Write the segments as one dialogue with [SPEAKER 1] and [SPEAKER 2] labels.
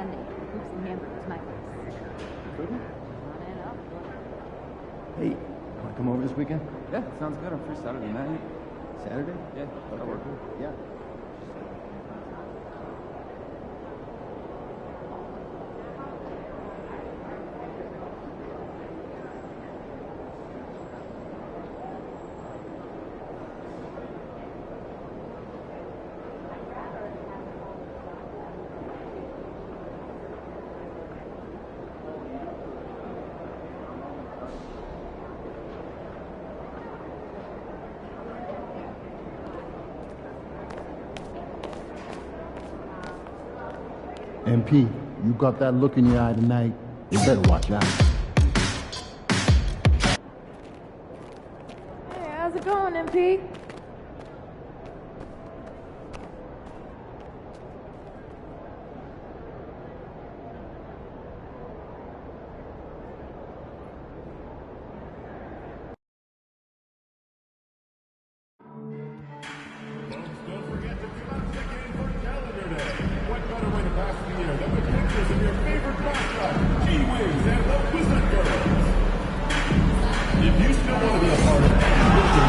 [SPEAKER 1] Sunday. Hoops and hamburgers, my place. Come on in up.
[SPEAKER 2] Hey, want to come over this weekend?
[SPEAKER 3] Yeah, sounds good. I'm free Saturday night.
[SPEAKER 2] Saturday?
[SPEAKER 3] Yeah, that'll work.
[SPEAKER 2] Yeah. MP, you got that look in your eye tonight. You better watch out.
[SPEAKER 1] Hey, how's it going, MP?
[SPEAKER 4] Don't forget to come out check in for Calendar Day. What better way to pass the year than with pictures of your favorite mascot, G-Wings and the Wizard Girls? If you still want to be a part of any tradition,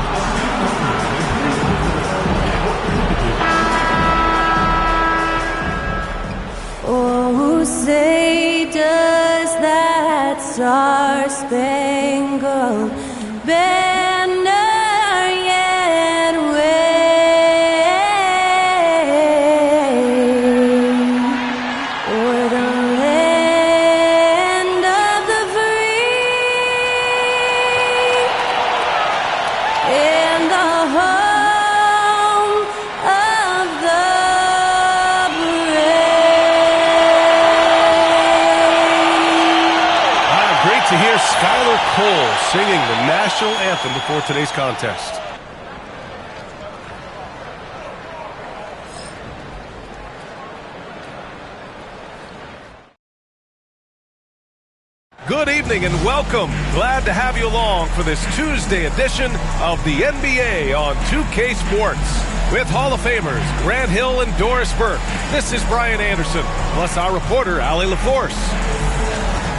[SPEAKER 5] Oh, say does that star-spangled banner yet wave o'er the land of the free and the home of the brave.
[SPEAKER 6] Great to hear Skylar Cole singing the national anthem before today's contest. Good evening and welcome. Glad to have you along for this Tuesday edition of the NBA on 2K Sports. With Hall of Famers Grant Hill and Doris Burke, this is Brian Anderson, plus our reporter, Allie LaForce.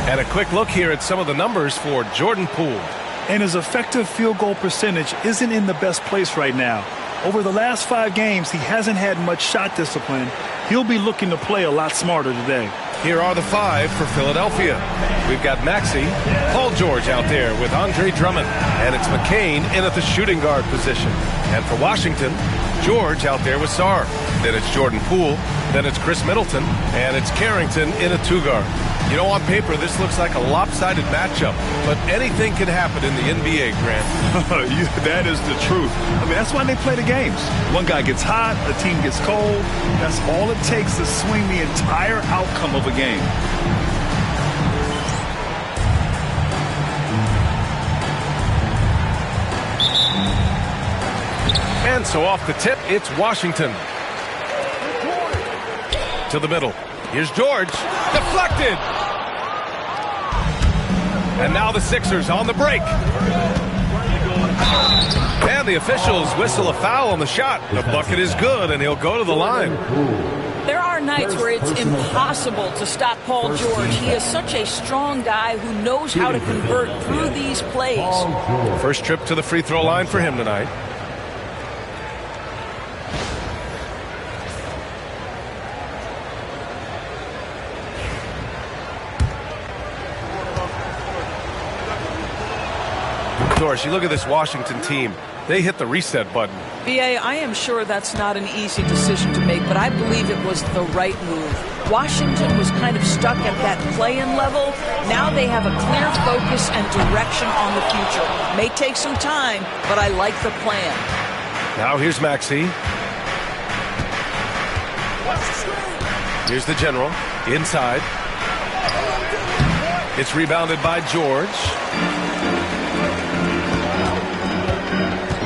[SPEAKER 6] And a quick look here at some of the numbers for Jordan Poole.
[SPEAKER 7] And his effective field goal percentage isn't in the best place right now. Over the last 5 games, he hasn't had much shot discipline. He'll be looking to play a lot smarter today.
[SPEAKER 6] Here are the 5 for Philadelphia. We've got Maxey, Paul George out there with Andre Drummond, and it's McCain in at the shooting guard position. And for Washington, George out there with Sarr. Then it's Jordan Poole, then it's Chris Middleton, and it's Carrington in a 2-guard. You know, on paper, this looks like a lopsided matchup, but anything can happen in the NBA, Grant.
[SPEAKER 7] That is the truth. I mean, that's why they play the games. One guy gets hot, a team gets cold. That's all it takes to swing the entire outcome of a game.
[SPEAKER 6] And so off the tip, it's Washington. To the middle. Here's George. Deflected. And now the Sixers on the break. And the officials whistle a foul on the shot. The bucket is good, and he'll go to the line.
[SPEAKER 8] There are nights where it's impossible to stop Paul George. He is such a strong guy who knows how to convert through these plays.
[SPEAKER 6] First trip to the free throw line for him tonight. Doris, you look at this Washington team. They hit the reset button.
[SPEAKER 8] B.A., I am sure that's not an easy decision to make, but I believe it was the right move. Washington was kind of stuck at that play-in level. Now they have a clear focus and direction on the future. May take some time, but I like the plan.
[SPEAKER 6] Now here's Maxey. Here's the general. Inside. It's rebounded by George.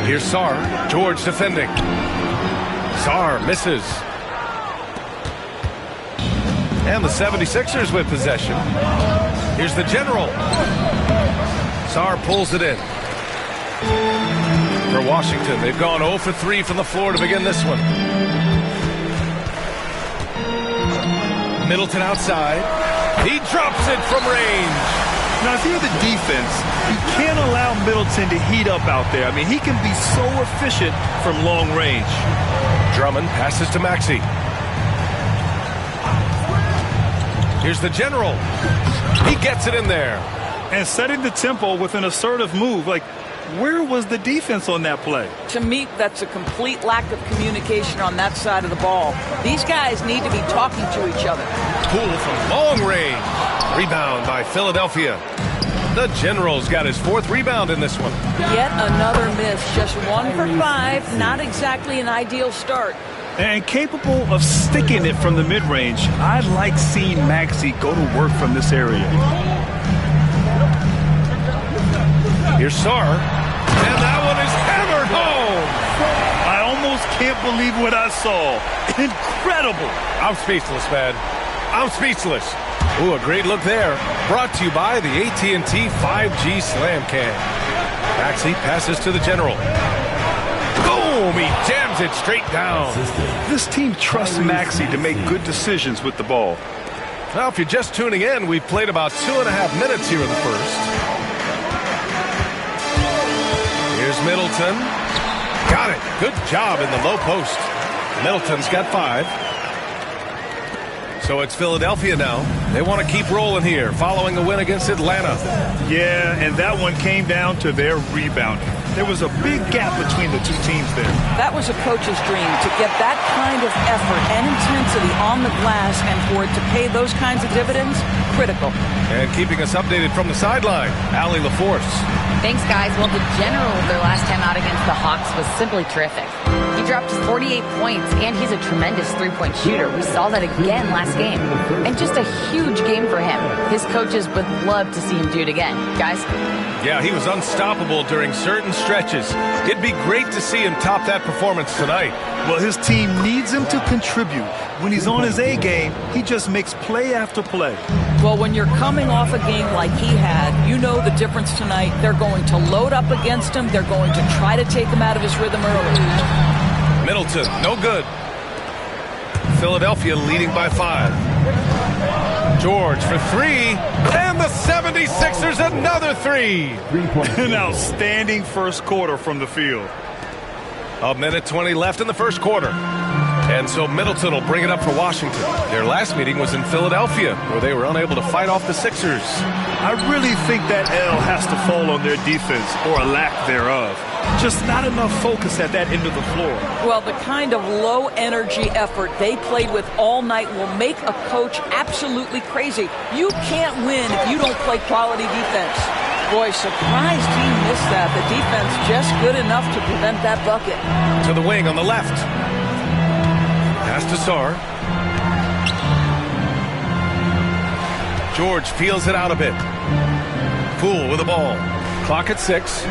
[SPEAKER 6] Here's Sarr. George defending. Sarr misses. And the 76ers with possession. Here's the general. Sarr pulls it in. For Washington, they've gone 0 for 3 from the floor to begin this one. Middleton outside. He drops it from range.
[SPEAKER 7] Now, if you're the defense, you can't allow Middleton to heat up out there. I mean, he can be so efficient from long range.
[SPEAKER 6] Drummond passes to Maxey. Here's the general. He gets it in there.
[SPEAKER 7] And setting the tempo with an assertive move. Like, where was the defense on that play?
[SPEAKER 8] To me, that's a complete lack of communication on that side of the ball. These guys need to be talking to each other.
[SPEAKER 6] Poole from long range. Rebound by Philadelphia. The General's got his 4th rebound in this one.
[SPEAKER 8] Yet another miss. Just 1 for 5. Not exactly an ideal start.
[SPEAKER 7] And capable of sticking it from the mid-range. I like seeing Maxey go to work from this area.
[SPEAKER 6] Here's Sarr. And that one is hammered home.
[SPEAKER 7] I almost can't believe what I saw. Incredible.
[SPEAKER 6] I'm speechless, man. I'm speechless. Ooh, a great look there. Brought to you by the AT&T 5G Slam Cam. Maxey passes to the general. Boom! He jams it straight down.
[SPEAKER 7] This team trusts Maxey to make good decisions with the ball.
[SPEAKER 6] Now, if you're just tuning in, we've played about 2.5 minutes here in the first. Here's Middleton. Got it. Good job in the low post. Middleton's got 5. So it's Philadelphia now. They want to keep rolling here following a win against Atlanta.
[SPEAKER 7] Yeah, and that one came down to their rebounding. There was a big gap between the two teams there.
[SPEAKER 8] That was a coach's dream, to get that kind of effort and intensity on the glass, and for it to pay those kinds of dividends, critical.
[SPEAKER 6] And keeping us updated from the sideline, Allie LaForce.
[SPEAKER 1] Thanks, guys. Well, the general of their last time out against the Hawks was simply terrific. He dropped 48 points, and he's a tremendous three-point shooter. We saw that again last game. And just a huge game for him. His coaches would love to see him do it again. Guys?
[SPEAKER 6] Yeah, he was unstoppable during certain stretches. It'd be great to see him top that performance tonight.
[SPEAKER 7] Well, his team needs him to contribute. When he's on his A game, he just makes play after play.
[SPEAKER 8] Well, when you're coming off a game like he had, you know the difference tonight. They're going to load up against him. They're going to try to take him out of his rhythm early.
[SPEAKER 6] Middleton, no good. Philadelphia leading by 5. George for 3. And the 76ers another 3.
[SPEAKER 7] An outstanding first quarter from the field.
[SPEAKER 6] 1:20 left in the first quarter. And so Middleton will bring it up for Washington. Their last meeting was in Philadelphia, where they were unable to fight off the Sixers.
[SPEAKER 7] I really think that L has to fall on their defense, or a lack thereof. Just not enough focus at that end of the floor.
[SPEAKER 8] Well, the kind of low-energy effort they played with all night will make a coach absolutely crazy. You can't win if you don't play quality defense. Boy, surprised he missed that. The defense just good enough to prevent that bucket.
[SPEAKER 6] To the wing on the left. Pass to Sarr. George peels it out a bit. Poole with the ball. Clock at 6.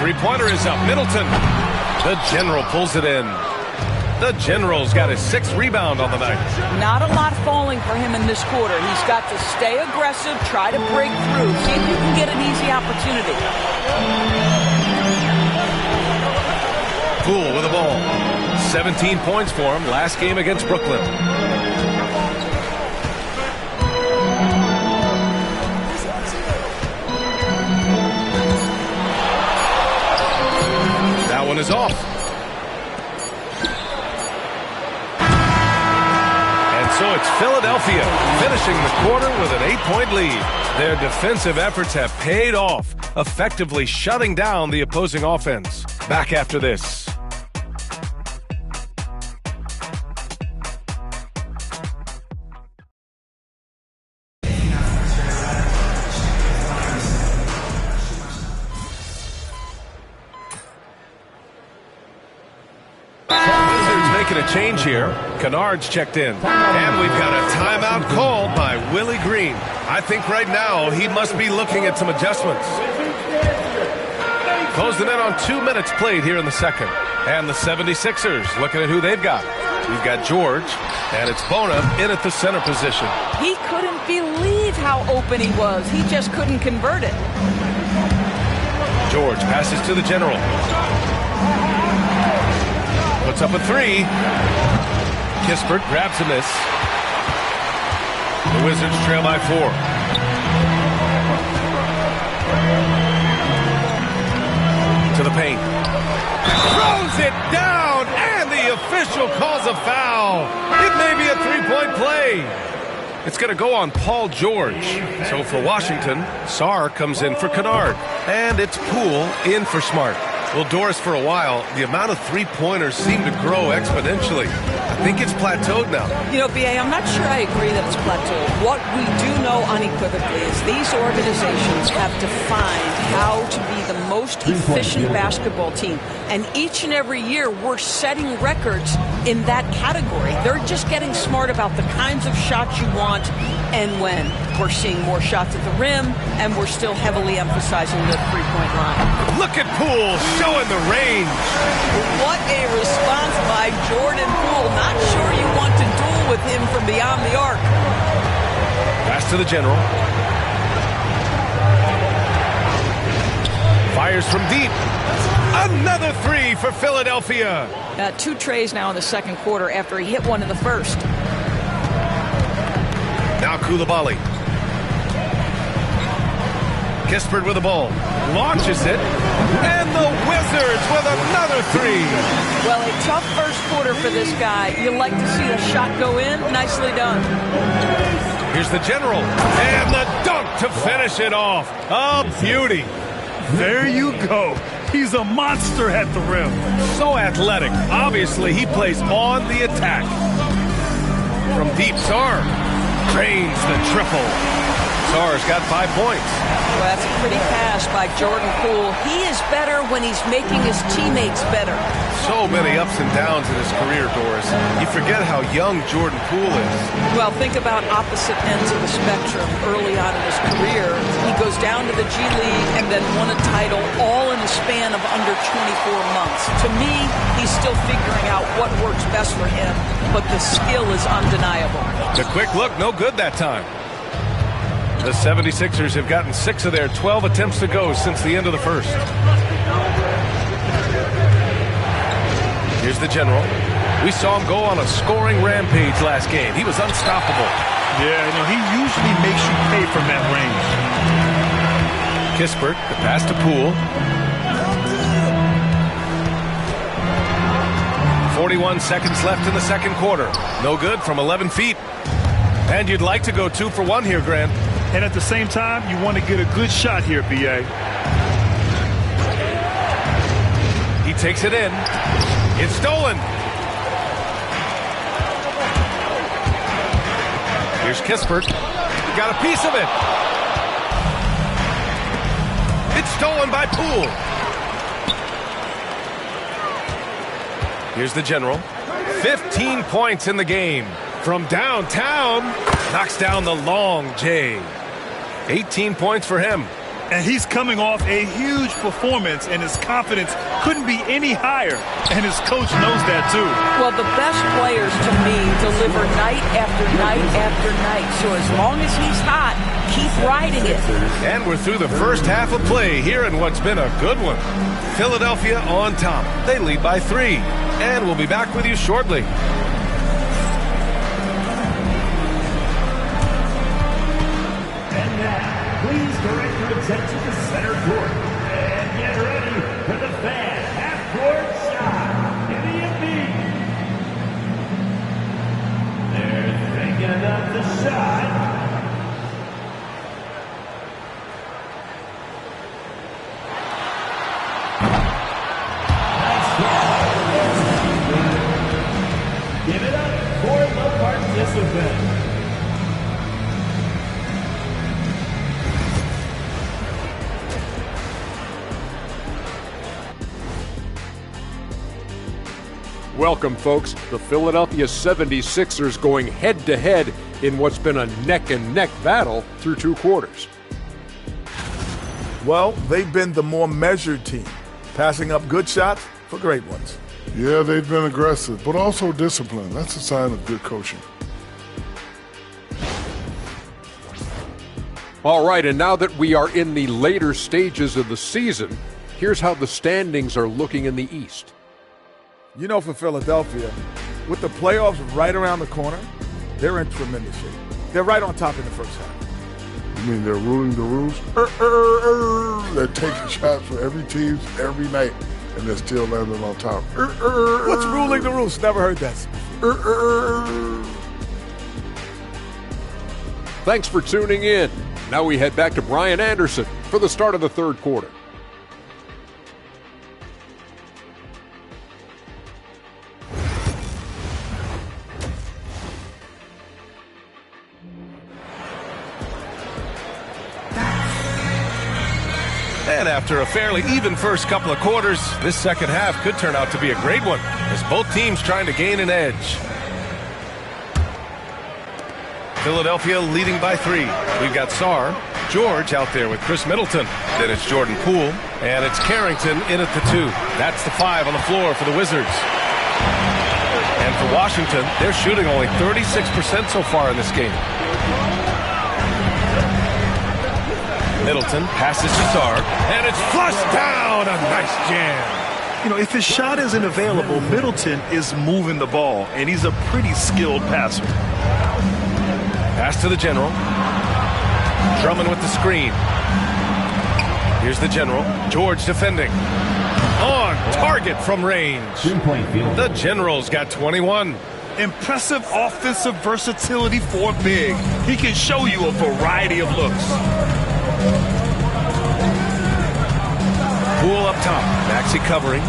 [SPEAKER 6] Three-pointer is up. Middleton. The General pulls it in. The General's got his 6th rebound on the night.
[SPEAKER 8] Not a lot falling for him in this quarter. He's got to stay aggressive, try to break through, see if you can get an easy opportunity.
[SPEAKER 6] Poole with the ball. 17 points for him last game against Brooklyn. That one is off. And so it's Philadelphia finishing the quarter with an 8-point lead. Their defensive efforts have paid off, effectively shutting down the opposing offense. Back after this. Making a change here. Kennard's checked in. And we've got a timeout called by Willie Green. I think right now he must be looking at some adjustments. Closed it in on 2 minutes played here in the second. And the 76ers looking at who they've got. We've got George, and it's Bona in at the center position.
[SPEAKER 8] He couldn't believe how open he was. He just couldn't convert it.
[SPEAKER 6] George passes to the General. Puts up a 3. Kispert grabs a miss. The Wizards trail by 4. To the paint. Throws it down, and the official calls a foul. It may be a three-point play. It's going to go on Paul George. So for Washington, Sarr comes in for Kennard. And it's Poole in for Smart. Well, Doris, for a while, the amount of three-pointers seemed to grow exponentially. I think it's plateaued now.
[SPEAKER 8] You know, B.A., I'm not sure I agree that it's plateaued. What we do know unequivocally is these organizations have defined how to be the most efficient basketball team. And each and every year, we're setting records in that category. They're just getting smart about the kinds of shots you want and when. We're seeing more shots at the rim, and we're still heavily emphasizing the three-point line.
[SPEAKER 6] Look at Poole showing the range.
[SPEAKER 8] What a response by Jordan Poole. Not sure you want to duel with him from beyond the arc.
[SPEAKER 6] Pass to the general. Fires from deep. Another three for Philadelphia.
[SPEAKER 8] 2 trays now in the second quarter after he hit one in the first.
[SPEAKER 6] Now Koulibaly. Kispert with the ball. Launches it. And the Wizards with another three.
[SPEAKER 8] Well, a tough first quarter for this guy. You like to see the shot go in. Nicely done.
[SPEAKER 6] Here's the general. And the dunk to finish it off. A beauty.
[SPEAKER 7] There you go. He's a monster at the rim.
[SPEAKER 6] So athletic. Obviously, he plays on the attack. From deep, Sarr drains the triple. Sarr's got 5 points.
[SPEAKER 8] Well, that's a pretty pass by Jordan Poole. He is better when he's making his teammates better.
[SPEAKER 6] So many ups and downs in his career, Doris. You forget how young Jordan Poole is.
[SPEAKER 8] Well, think about opposite ends of the spectrum early on in his career. He goes down to the G League and then won a title all in the span of under 24 months. To me, he's still figuring out what works best for him, but the skill is undeniable.
[SPEAKER 6] The quick look, no good that time. The 76ers have gotten 6 of their 12 attempts to go since the end of the first. Here's the general. We saw him go on a scoring rampage last game. He was unstoppable.
[SPEAKER 7] Yeah, you know, he usually makes you pay from that range.
[SPEAKER 6] Kispert, the pass to Poole. 41 seconds left in the second quarter. No good from 11 feet. And you'd like to go 2 for 1 here, Grant.
[SPEAKER 7] And at the same time, you want to get a good shot here, B.A.
[SPEAKER 6] He takes it in. It's stolen. Here's Kispert. Got a piece of it. It's stolen by Poole. Here's the general. 15 points in the game. From downtown, knocks down the long J. 18 points for him.
[SPEAKER 7] And he's coming off a huge performance, and his confidence couldn't be any higher. And his coach knows that, too.
[SPEAKER 8] Well, the best players, to me, deliver night after night after night. So as long as he's hot, keep riding it.
[SPEAKER 6] And we're through the first half of play here in what's been a good one. Philadelphia on top. They lead by 3. And we'll be back with you shortly.
[SPEAKER 4] Please direct your attention to center court and get ready for the fan half-court shot in the NBA. They're thinking about the shot. Nice shot. Give it up for the participant.
[SPEAKER 9] Welcome, folks. The Philadelphia 76ers going head-to-head in what's been a neck-and-neck battle through 2 quarters.
[SPEAKER 10] Well, they've been the more measured team, passing up good shots for great ones.
[SPEAKER 11] Yeah, they've been aggressive, but also disciplined. That's a sign of good coaching.
[SPEAKER 9] All right, and now that we are in the later stages of the season, here's how the standings are looking in the East.
[SPEAKER 10] You know, for Philadelphia, with the playoffs right around the corner, they're in tremendous shape. They're right on top in the first half.
[SPEAKER 11] You mean they're ruling the rules? They're taking shots for every team every night, and they're still landing on top.
[SPEAKER 10] What's ruling the rules? Never heard that.
[SPEAKER 9] Thanks for tuning in. Now we head back to Brian Anderson for the start of the third quarter.
[SPEAKER 6] And after a fairly even first couple of quarters, this second half could turn out to be a great one, as both teams trying to gain an edge. Philadelphia leading by 3. We've got Sarr, George out there with Chris Middleton. Then it's Jordan Poole, and it's Carrington in at the 2. That's the 5 on the floor for the Wizards. And for Washington, they're shooting only 36% so far in this game. Middleton passes to Sarr, and it's flushed down. A nice jam.
[SPEAKER 7] You know, if his shot isn't available, Middleton is moving the ball, and he's a pretty skilled passer.
[SPEAKER 6] Pass to the general. Drummond with the screen. Here's the general. George defending. On target from range. The general's got 21.
[SPEAKER 7] Impressive offensive versatility for big. He can show you a variety of looks.
[SPEAKER 6] Poole up top. Maxey covering.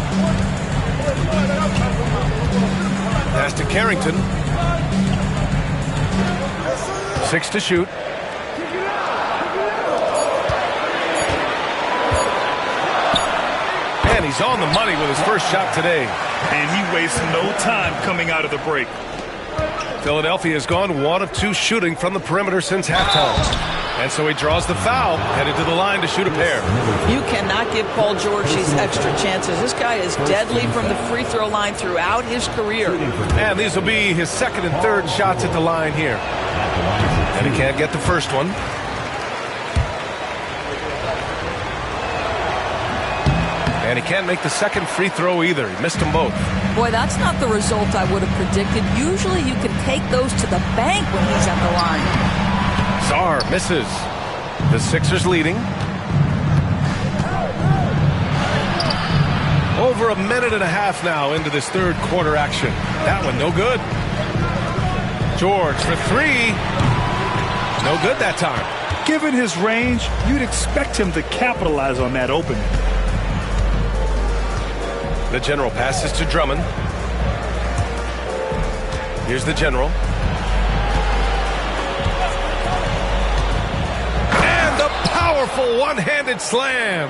[SPEAKER 6] Pass to Carrington. 6 to shoot. And he's on the money with his first shot today.
[SPEAKER 7] And he wastes no time coming out of the break.
[SPEAKER 6] Philadelphia has gone 1 of 2 shooting from the perimeter since halftime. And so he draws the foul, headed to the line to shoot a pair.
[SPEAKER 8] You cannot give Paul George these extra chances. This guy is deadly from the free throw line throughout his career.
[SPEAKER 6] And these will be his second and third shots at the line here. And he can't get the first one. And he can't make the second free throw either. He missed them both.
[SPEAKER 8] Boy, that's not the result I would have predicted. Usually you can take those to the bank when he's at the line.
[SPEAKER 6] Sarr misses. The Sixers leading. Over a minute and a half now into this third quarter action. That one no good. George for 3. No good that time.
[SPEAKER 7] Given his range, you'd expect him to capitalize on that opening.
[SPEAKER 6] The general passes to Drummond. Here's the general. And the powerful one-handed slam.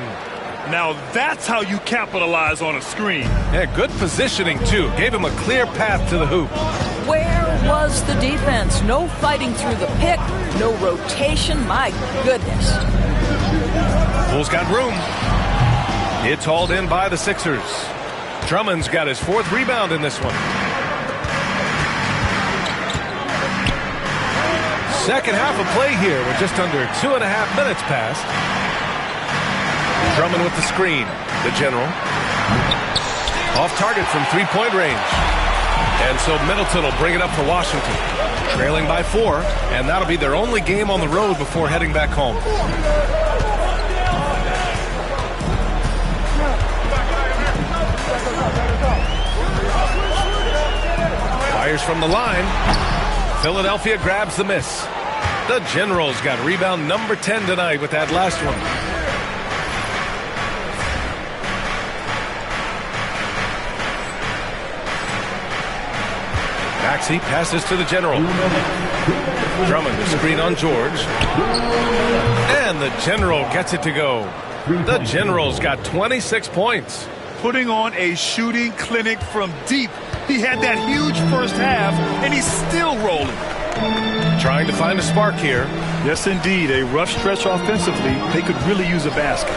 [SPEAKER 7] Now that's how you capitalize on a screen.
[SPEAKER 6] Yeah, good positioning, too. Gave him a clear path to the hoop.
[SPEAKER 8] Where was the defense? No fighting through the pick, no rotation. My goodness.
[SPEAKER 6] Bulls got room. It's hauled in by the Sixers. Drummond's got his 4th rebound in this one. Second half of play here with just under 2.5 minutes passed. Drummond with the screen. The general. Off target from 3-point range. And so Middleton will bring it up for Washington. Trailing by 4, and that'll be their only game on the road before heading back home. Fires from the line. Philadelphia grabs the miss. The Generals got rebound number 10 tonight with that last one. Maxey passes to the General. Drummond the screen on George. And the General gets it to go. The Generals got 26 points.
[SPEAKER 7] Putting on a shooting clinic from deep. He had that huge first half, and he's still rolling.
[SPEAKER 6] Trying to find a spark here.
[SPEAKER 7] Yes, indeed. A rough stretch offensively. They could really use a basket.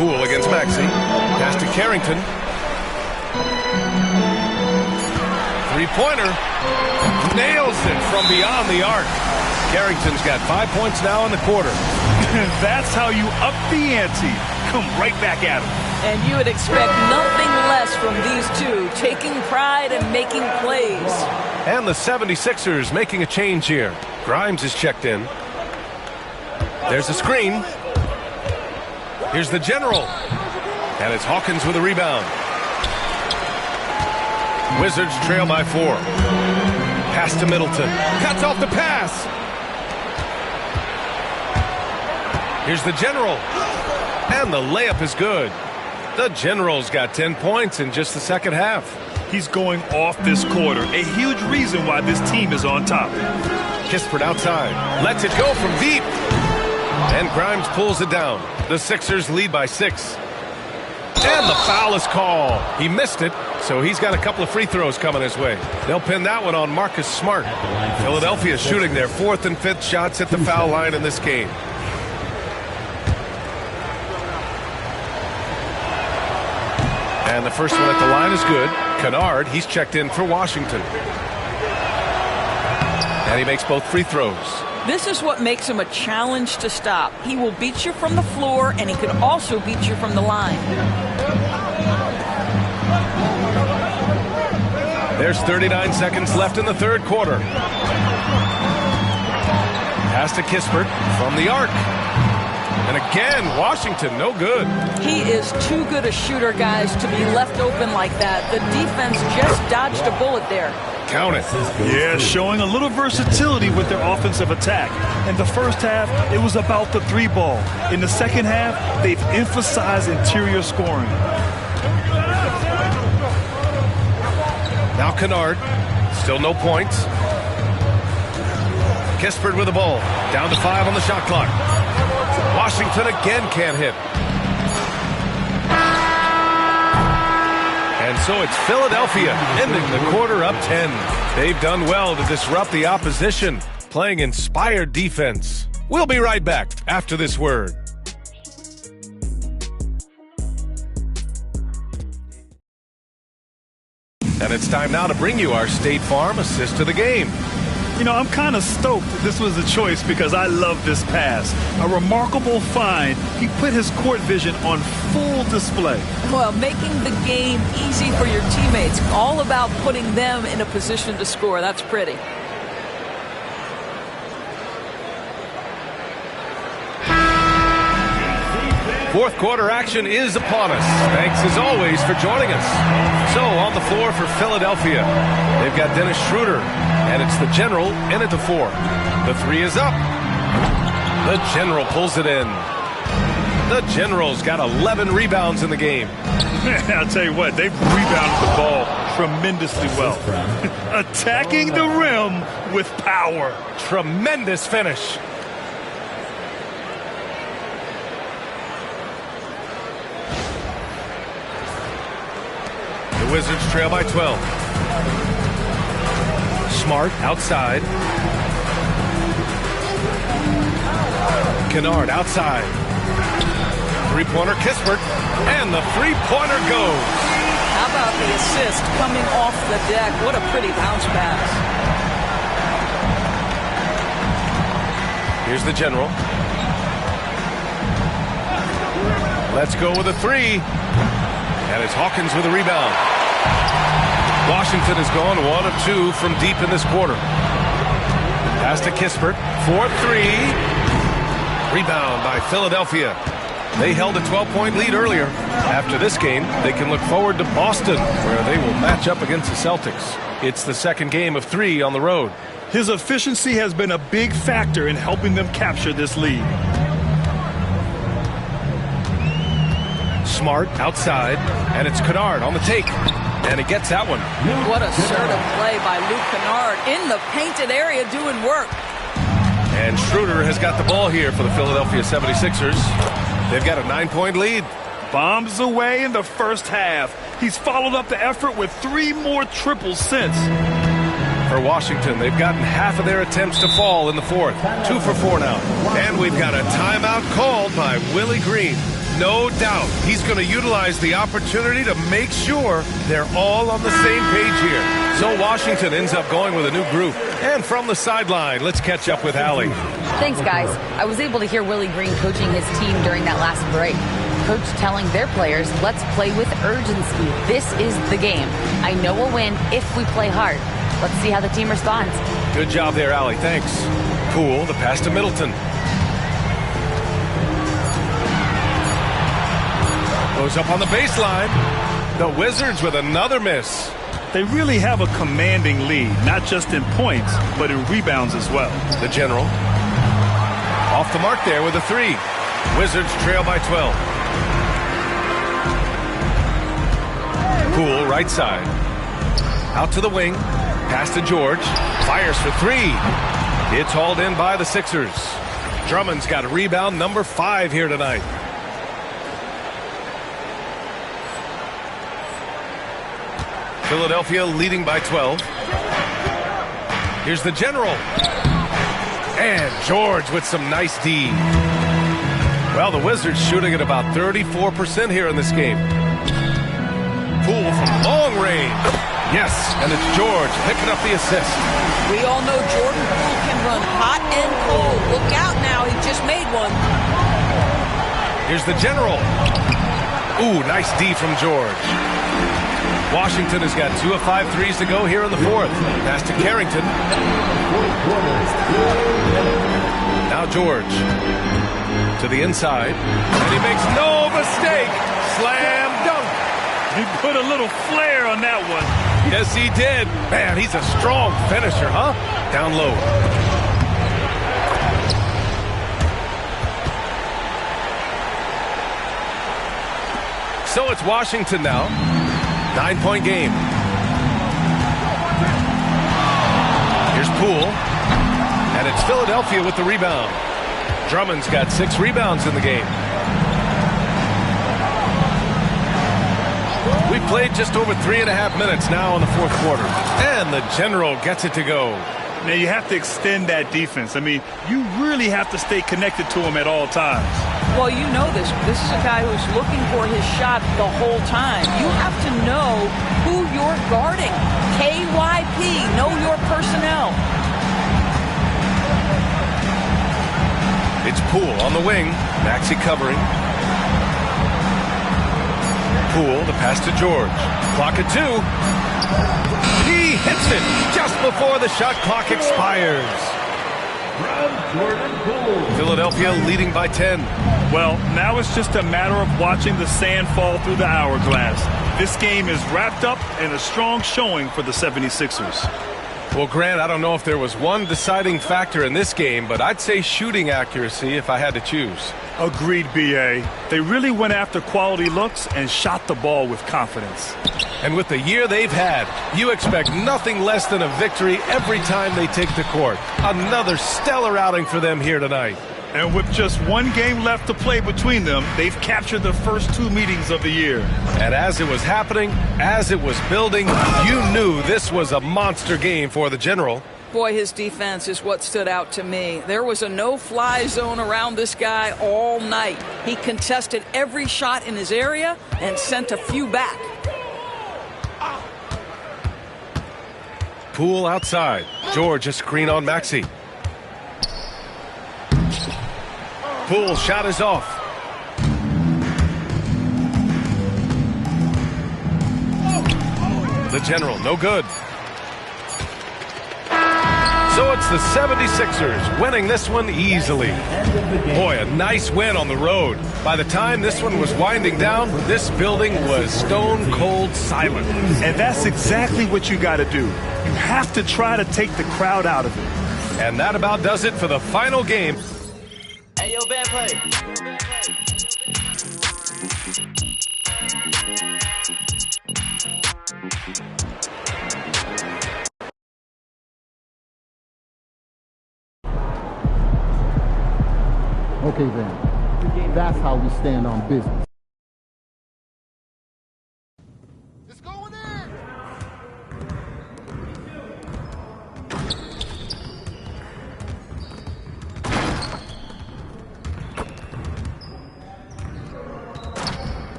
[SPEAKER 6] Poole against Maxey. Pass to Carrington. Three-pointer. Nails it from beyond the arc. Carrington's got 5 points now in the quarter.
[SPEAKER 7] That's how you up the ante. come right back at him.
[SPEAKER 8] And you would expect nothing less from these two, taking pride and making plays.
[SPEAKER 6] And the 76ers making a change here. Grimes is checked in. There's a screen. Here's the general. And it's Hawkins with a rebound. Wizards trail by 4. Pass to Middleton. Cuts off the pass. Here's the general. And the layup is good. The general's got 10 points in just the second half.
[SPEAKER 7] He's going off this quarter. A huge reason why this team is on top.
[SPEAKER 6] Kispert outside. Lets it go from deep. And Grimes pulls it down. The Sixers lead by 6. And the foul is called. He missed it, so he's got a couple of free throws coming his way. They'll pin that one on Marcus Smart. Philadelphia shooting their 4th and 5th shots at the foul line in this game. And the first one at the line is good. Kennard, he's checked in for Washington. And he makes both free throws.
[SPEAKER 8] This is what makes him a challenge to stop. He will beat you from the floor, and he can also beat you from the line.
[SPEAKER 6] There's 39 seconds left in the third quarter. Pass to Kispert from the arc. And again, Washington, no good.
[SPEAKER 8] He is too good a shooter, guys, to be left open like that. The defense just dodged a bullet there.
[SPEAKER 6] Count it.
[SPEAKER 7] Yeah, showing a little versatility with their offensive attack. In the first half, it was about the 3-ball. In the second half, they've emphasized interior scoring.
[SPEAKER 6] Now Kennard, still no points. Kispert with the ball. Down to 5 on the shot clock. Washington again can't hit. And so it's Philadelphia ending the quarter up 10. They've done well to disrupt the opposition, playing inspired defense. We'll be right back after this word. And it's time now to bring you our State Farm assist to the game.
[SPEAKER 7] You know, I'm kind of stoked this was a choice because I love this pass. A remarkable find. He put his court vision on full display.
[SPEAKER 8] Well, making the game easy for your teammates. All about putting them in a position to score. That's pretty.
[SPEAKER 6] Fourth quarter action is upon us. Thanks as always for joining us. So on the floor for Philadelphia, they've got Dennis Schroeder, and it's the general in at the 4. The 3 is up. The general pulls it in. The general's got 11 rebounds in the game.
[SPEAKER 7] I'll tell you what, they've rebounded the ball tremendously well. Attacking the rim with power.
[SPEAKER 6] Tremendous finish. The Wizards trail by 12. Smart outside. Kennard outside. Three-pointer Kispert. And the three-pointer goes.
[SPEAKER 8] How about the assist coming off the deck? What a pretty bounce pass.
[SPEAKER 6] Here's the general. Let's go with a 3. And it's Hawkins with a rebound. Washington has gone 1 of 2 from deep in this quarter. Pass to Kispert. 4-3. Rebound by Philadelphia. They held a 12-point lead earlier. After this game, they can look forward to Boston, where they will match up against the Celtics. It's the second game of 3 on the road.
[SPEAKER 7] His efficiency has been a big factor in helping them capture this lead.
[SPEAKER 6] Smart outside, and it's Kennard on the take. And he gets that one.
[SPEAKER 8] What assertive play by Luke Kennard in the painted area doing work.
[SPEAKER 6] And Schroeder has got the ball here for the Philadelphia 76ers. They've got a 9-point lead.
[SPEAKER 7] Bombs away in the first half. He's followed up the effort with 3 more triples since.
[SPEAKER 6] For Washington, they've gotten half of their attempts to fall in the fourth. 2 for 4 now. And we've got a timeout called by Willie Green. No doubt he's going to utilize the opportunity to make sure they're all on the same page here. So Washington ends up going with a new group. And from the sideline, let's catch up with Allie.
[SPEAKER 1] Thanks, guys. I was able to hear Willie Green coaching his team during that last break. coach telling their players, let's play with urgency. This is the game. I know we'll win if we play hard. Let's see how the team responds.
[SPEAKER 6] Good job there, Allie. Thanks. Poole, the pass to Middleton. Goes up on the baseline. The Wizards with another miss.
[SPEAKER 7] They really have a commanding lead, not just in points, but in rebounds as well.
[SPEAKER 6] The General. Off the mark there with a three. Wizards trail by 12. Poole, right side. Out to the wing. Pass to George. Fires for three. It's hauled in by the Sixers. Drummond's got rebound number 5 here tonight. Philadelphia leading by 12. Here's the General. And George with some nice D. Well, the Wizards shooting at about 34% here in this game. Poole from long range. Yes, and it's George picking up the assist.
[SPEAKER 8] We all know Jordan Poole can run hot and cold. Look out now, he just made one.
[SPEAKER 6] Here's the General. Ooh, nice D from George. Washington has got 2 of 5 threes to go here in the fourth. Pass to Carrington. Now George to the inside. And he makes no mistake. Slam dunk.
[SPEAKER 7] He put a little flair on that one.
[SPEAKER 6] Yes, he did. Man, he's a strong finisher, huh? Down low. So it's Washington now. 9-point game. Here's Poole. And it's Philadelphia with the rebound. Drummond's got 6 rebounds in the game. We've played just over 3.5 minutes now in the fourth quarter. And the General gets it to go.
[SPEAKER 7] Now you have to extend that defense. I mean, you really have to stay connected to him at all times.
[SPEAKER 8] Well, you know this. This is a guy who's looking for his shot the whole time. You have to know who you're guarding. KYP, know your personnel.
[SPEAKER 6] It's Poole on the wing. Maxey covering. Poole, the pass to George. Clock at 2. He hits it just before the shot clock expires. Philadelphia leading by 10.
[SPEAKER 7] Well, now it's just a matter of watching the sand fall through the hourglass. This game is wrapped up in a strong showing for the 76ers.
[SPEAKER 6] Well, Grant, I don't know if there was one deciding factor in this game, but I'd say shooting accuracy if I had to choose.
[SPEAKER 7] Agreed, B.A. They really went after quality looks and shot the ball with confidence.
[SPEAKER 6] And with the year they've had, you expect nothing less than a victory every time they take the court. Another stellar outing for them here tonight.
[SPEAKER 7] And with just one game left to play between them, they've captured the first 2 meetings of the year.
[SPEAKER 6] And as it was happening, as it was building, you knew this was a monster game for the General.
[SPEAKER 8] Boy, his defense is what stood out to me. There was a no-fly zone around this guy all night. He contested every shot in his area and sent a few back.
[SPEAKER 6] Poole outside. George a screen on Maxey. Poole shot is off. The General, no good. So it's the 76ers winning this one easily. Boy, a nice win on the road. By the time this one was winding down, this building was stone cold silent.
[SPEAKER 7] And that's exactly what you got to do. You have to try to take the crowd out of it.
[SPEAKER 6] And that about does it for the final game.
[SPEAKER 12] Hey, yo, bad play.
[SPEAKER 2] Okay then, that's how we stand on business.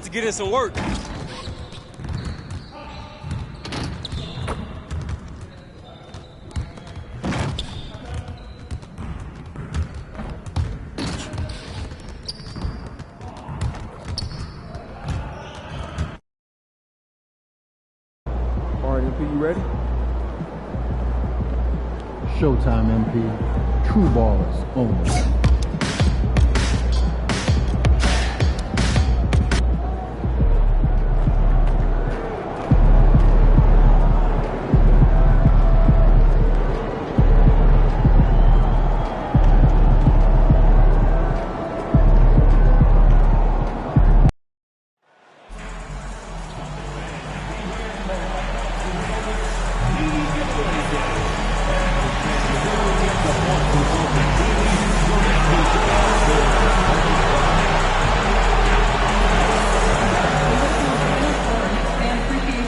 [SPEAKER 12] about to get in some work.
[SPEAKER 3] All right, MP, you ready?
[SPEAKER 2] Showtime, MP. True ballers only.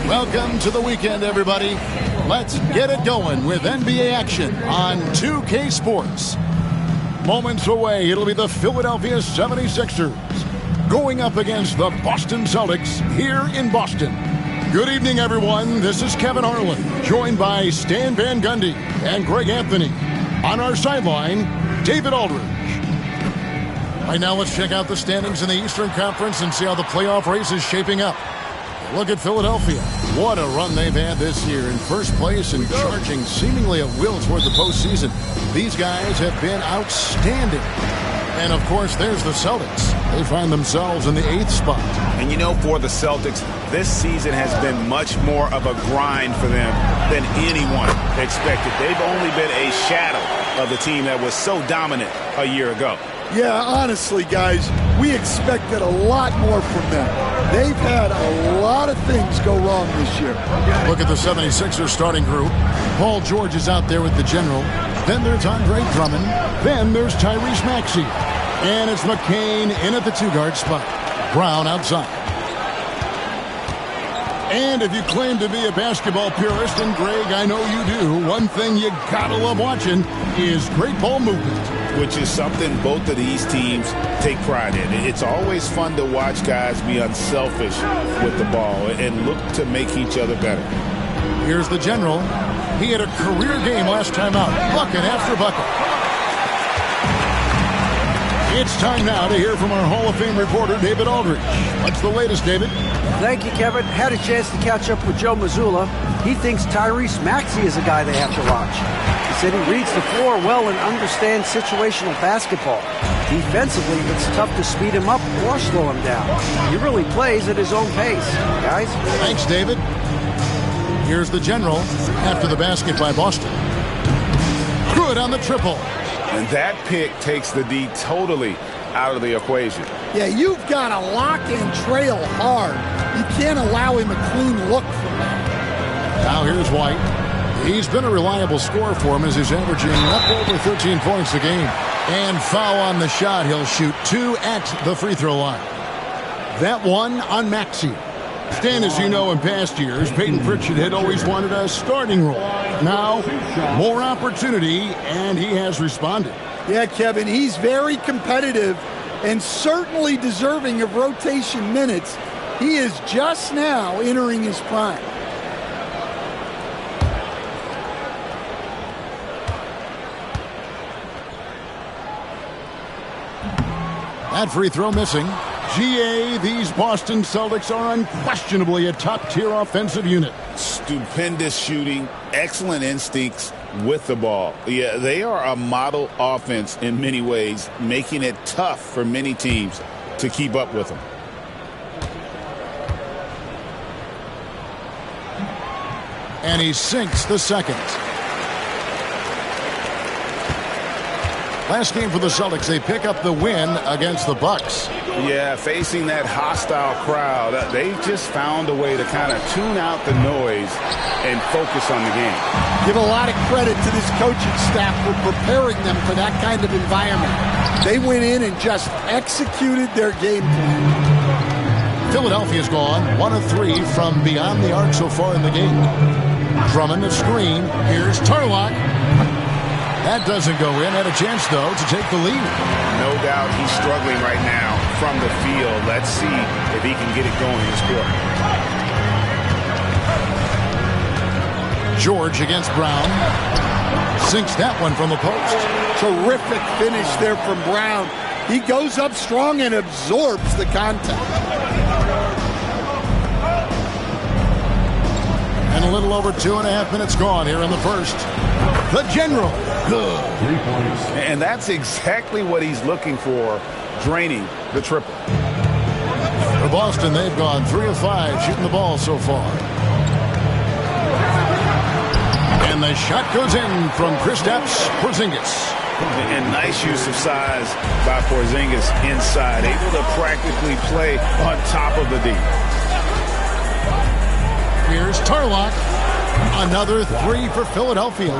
[SPEAKER 13] Welcome to the weekend, everybody. Let's get it going with NBA action on 2K Sports. Moments away, it'll be the Philadelphia 76ers going up against the Boston Celtics here in Boston. Good evening, everyone. This is Kevin Harlan, joined by Stan Van Gundy and Greg Anthony. On our sideline, David Aldridge. Right now, let's check out the standings in the Eastern Conference and see how the playoff race is shaping up. Look at Philadelphia. What a run they've had this year. In first place and charging seemingly at will toward the postseason. These guys have been outstanding. And, of course, there's the Celtics. They find themselves in the 8th spot.
[SPEAKER 14] And, you know, for the Celtics, this season has been much more of a grind for them than anyone expected. They've only been a shadow of the team that was so dominant a year ago.
[SPEAKER 15] Yeah, honestly, guys, we expected a lot more from them. They've had a lot of things go wrong this year.
[SPEAKER 13] Look at the 76ers starting group. Paul George is out there with the general. Then there's Andre Drummond. Then there's Tyrese Maxey. And it's McCain in at the 2-guard spot. Brown outside. And if you claim to be a basketball purist, and Greg, I know you do, one thing you gotta love watching is great ball movement.
[SPEAKER 14] Which is something both of these teams take pride in. It's always fun to watch guys be unselfish with the ball and look to make each other better.
[SPEAKER 13] Here's the general. He had a career game last time out. Bucket after bucket. It's time now to hear from our Hall of Fame reporter, David Aldridge. What's the latest, David?
[SPEAKER 16] Thank you, Kevin. Had a chance to catch up with Joe Mazzulla. He thinks Tyrese Maxey is a guy they have to watch. He said he reads the floor well and understands situational basketball. Defensively, it's tough to speed him up or slow him down. He really plays at his own pace, guys.
[SPEAKER 13] Thanks, David. Here's the general after the basket by Boston. Good on the triple.
[SPEAKER 14] And that pick takes the D totally out of the equation.
[SPEAKER 15] Yeah, you've got to lock and trail hard. You can't allow him a clean look from that.
[SPEAKER 13] Now here's White. He's been a reliable scorer for him as he's averaging up over 13 points a game. And foul on the shot. He'll shoot 2 at the free throw line. That one on Maxey. Stan, as you know, in past years, Peyton Pritchard had always wanted a starting role. Now, more opportunity, and he has responded.
[SPEAKER 15] Yeah, Kevin, he's very competitive and certainly deserving of rotation minutes. He is just now entering his prime.
[SPEAKER 13] That free throw missing. GA, these Boston Celtics are unquestionably a top-tier offensive unit.
[SPEAKER 14] Stupendous shooting, excellent instincts with the ball. Yeah, they are a model offense in many ways, making it tough for many teams to keep up with them.
[SPEAKER 13] And he sinks the second. Last game for the Celtics, they pick up the win against the Bucks.
[SPEAKER 14] Yeah, facing that hostile crowd, they just found a way to kind of tune out the noise and focus on the game.
[SPEAKER 15] Give a lot of credit to this coaching staff for preparing them for that kind of environment. They went in and just executed their game plan.
[SPEAKER 13] Philadelphia's gone 1 of 3 from beyond the arc so far in the game. Drummond, a screen. Here's Tarlock. That doesn't go in. Had a chance, though, to take the lead.
[SPEAKER 14] No doubt he's struggling right now from the field. Let's see if he can get it going this quarter.
[SPEAKER 13] George against Brown. Sinks that one from the post.
[SPEAKER 15] Terrific finish there from Brown. He goes up strong and absorbs the contact.
[SPEAKER 13] And a little over 2.5 minutes gone here in the first. The General, good.
[SPEAKER 11] 3 points.
[SPEAKER 14] And that's exactly what he's looking for, draining the triple.
[SPEAKER 13] For Boston, they've gone 3 of 5 shooting the ball so far. And the shot goes in from Kristaps Porzingis.
[SPEAKER 14] And nice use of size by Porzingis inside, able to practically play on top of the D.
[SPEAKER 13] Here's Tarlock. Another 3 for Philadelphia.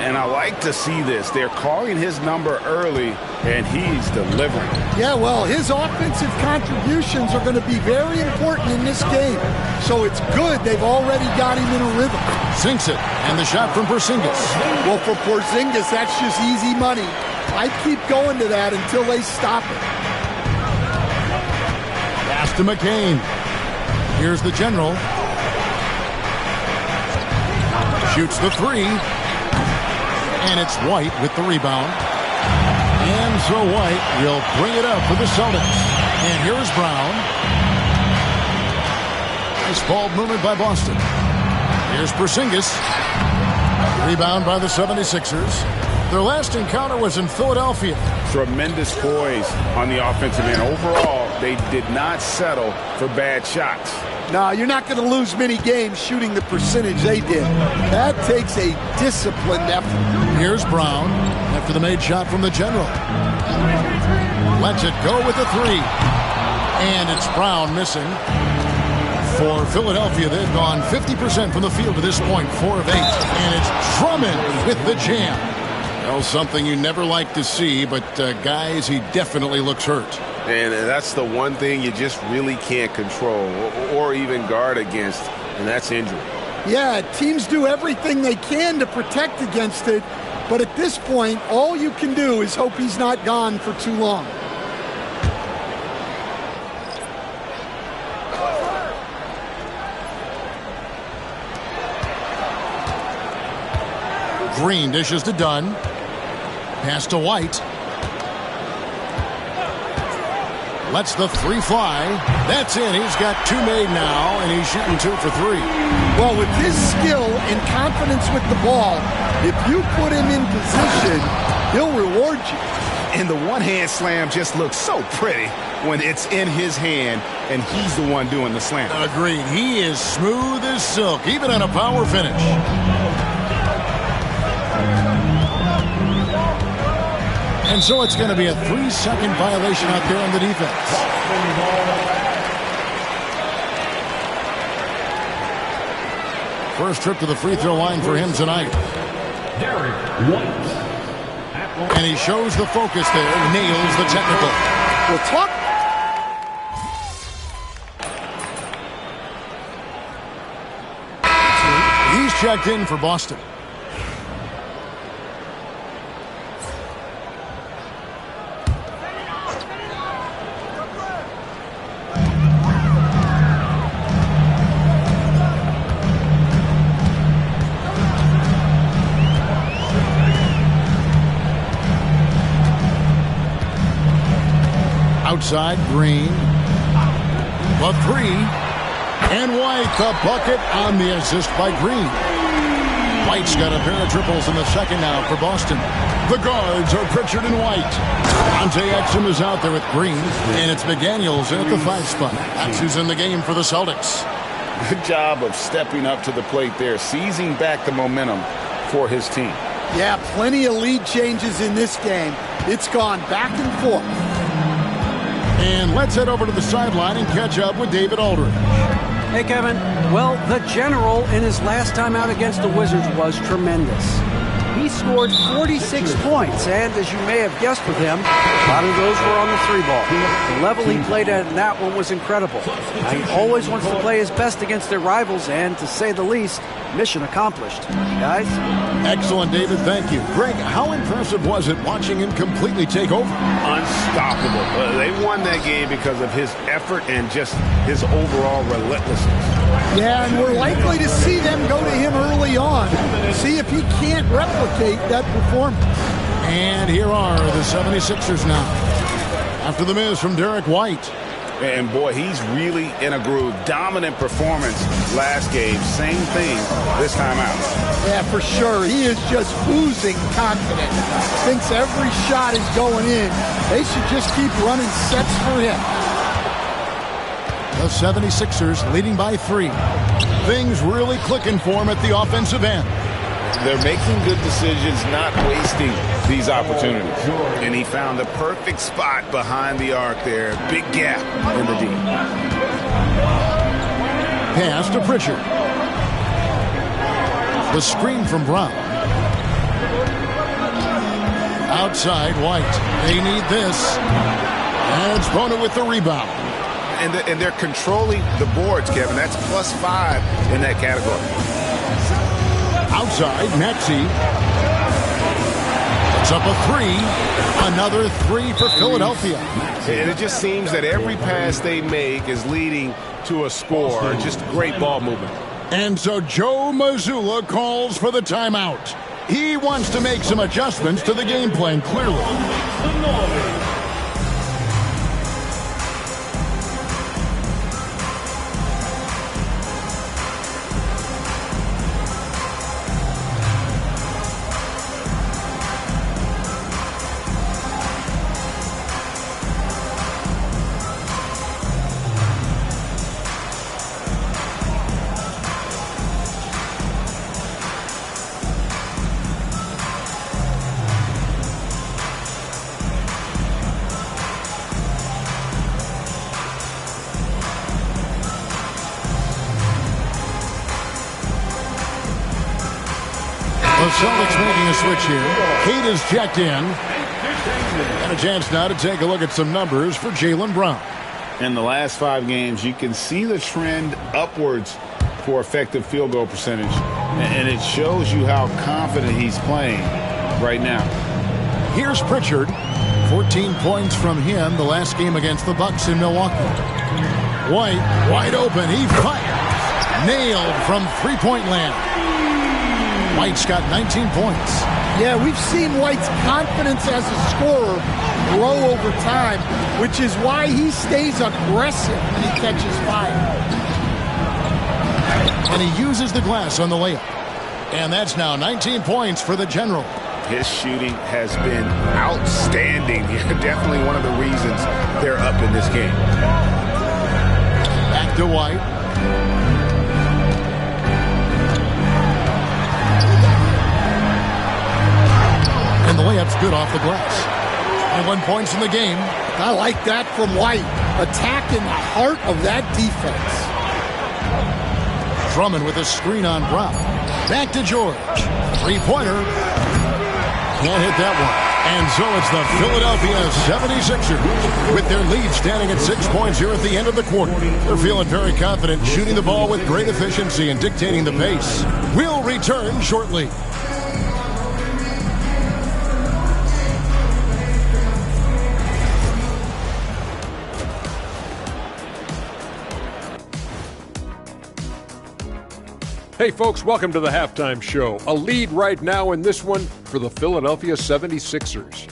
[SPEAKER 14] And I like to see this. They're calling his number early, and he's delivering.
[SPEAKER 15] Yeah, well, his offensive contributions are going to be very important in this game. So it's good they've already got him in a rhythm.
[SPEAKER 13] Sinks it, and the shot from Porzingis.
[SPEAKER 15] Well, for Porzingis, that's just easy money. I'd keep going to that until they stop it.
[SPEAKER 13] Pass to McCain. Here's the General. Shoots the 3. And it's White with the rebound. And so White will bring it up for the Celtics. And here's Brown. Nice ball movement by Boston. Here's Porzingis. Rebound by the 76ers. Their last encounter was in Philadelphia.
[SPEAKER 14] Tremendous poise on the offensive end. Overall, they did not settle for bad shots.
[SPEAKER 15] No, you're not going to lose many games shooting the percentage they did. That takes a disciplined effort.
[SPEAKER 13] Here's Brown after the made shot from the General. Lets it go with the 3. And it's Brown missing. For Philadelphia, they've gone 50% from the field to this point, 4 of 8. And it's Drummond with the jam. Well, something you never like to see, but guys, he definitely looks hurt.
[SPEAKER 6] And that's the one thing you just really can't control or even guard against, and that's injury.
[SPEAKER 15] Yeah, teams do everything they can to protect against it, but at this point, all you can do is hope he's not gone for too long.
[SPEAKER 13] Green dishes to Dunn. Pass to White. Lets the 3 fly. That's in. He's got 2 made now, and he's shooting 2 for 3.
[SPEAKER 15] Well, with his skill and confidence with the ball, if you put him in position, he'll reward you.
[SPEAKER 14] And the one-hand slam just looks so pretty when it's in his hand, and he's the one doing the slam.
[SPEAKER 13] Agreed. He is smooth as silk, even on a power finish. And so it's going to be a 3-second violation out there on the defense. First trip to the free throw line for him tonight. And he shows the focus there, nails the technical.
[SPEAKER 15] Well, talk.
[SPEAKER 13] He's checked in for Boston. Outside, Green. The 3. And White, the bucket on the assist by Green. White's got a pair of triples in the second now for Boston. The guards are Pritchard and White. Dante Exum is out there with Green. And it's McDaniels in at the 5 spot. That's who's in the game for the Celtics.
[SPEAKER 14] Good job of stepping up to the plate there, seizing back the momentum for his team.
[SPEAKER 15] Yeah, plenty of lead changes in this game. It's gone back and forth.
[SPEAKER 13] And let's head over to the sideline and catch up with David Aldridge.
[SPEAKER 16] Hey, Kevin. Well, the General in his last time out against the Wizards was tremendous. He scored 46 points, and as you may have guessed with him, a lot of those were on the 3-ball. The level he played at in that one was incredible. Now, he always wants to play his best against their rivals, and to say the least, mission accomplished. Guys?
[SPEAKER 13] Excellent, David. Thank you. Greg, how impressive was it watching him completely take over?
[SPEAKER 14] Unstoppable. They won that game because of his effort and just his overall relentlessness.
[SPEAKER 15] Yeah, and we're likely to see them go to him early on. See if he can't replicate that performance.
[SPEAKER 13] And here are the 76ers now. After the miss from Derek White.
[SPEAKER 14] And boy, he's really in a groove. Dominant performance last game. Same thing this time out.
[SPEAKER 15] Yeah, for sure. He is just oozing confidence. Thinks every shot is going in. They should just keep running sets for him.
[SPEAKER 13] The 76ers leading by 3. Things really clicking for him at the offensive end.
[SPEAKER 14] They're making good decisions, not wasting these opportunities. And he found the perfect spot behind the arc there. Big gap in the D.
[SPEAKER 13] Pass to Pritchard. The screen from Brown. Outside, White. They need this. And Spona with the rebound.
[SPEAKER 14] And they're controlling the boards, Kevin. That's +5 in that category.
[SPEAKER 13] Outside, Maxey. It's up a 3. Another 3 for Philadelphia.
[SPEAKER 6] And it just seems that every pass they make is leading to a score. Just great ball movement.
[SPEAKER 13] And so Joe Mazzulla calls for the timeout. He wants to make some adjustments to the game plan, clearly. The Celtics making a switch here. Kate is checked in. And a chance now to take a look at some numbers for Jaylen Brown.
[SPEAKER 14] In the last 5 games, you can see the trend upwards for effective field goal percentage. And it shows you how confident he's playing right now.
[SPEAKER 13] Here's Pritchard. 14 points from him the last game against the Bucks in Milwaukee. White, wide open. He fires. Nailed from three-point land. White's got 19 points.
[SPEAKER 15] Yeah, we've seen White's confidence as a scorer grow over time, which is why he stays aggressive when he catches fire.
[SPEAKER 13] And he uses the glass on the layup. And that's now 19 points for the General.
[SPEAKER 14] His shooting has been outstanding. Definitely one of the reasons they're up in this game.
[SPEAKER 13] Back to White. And the layup's good off the glass. 21 points in the game.
[SPEAKER 15] I like that from White. Attacking the heart of that defense.
[SPEAKER 13] Drummond with a screen on Brown. Back to George. Three-pointer. Can't hit that one. And so it's the Philadelphia 76ers with their lead standing at 6 points here at the end of the quarter. They're feeling very confident, shooting the ball with great efficiency and dictating the pace. We'll return shortly.
[SPEAKER 9] Hey folks, welcome to the halftime show. A lead right now in this one for the Philadelphia 76ers.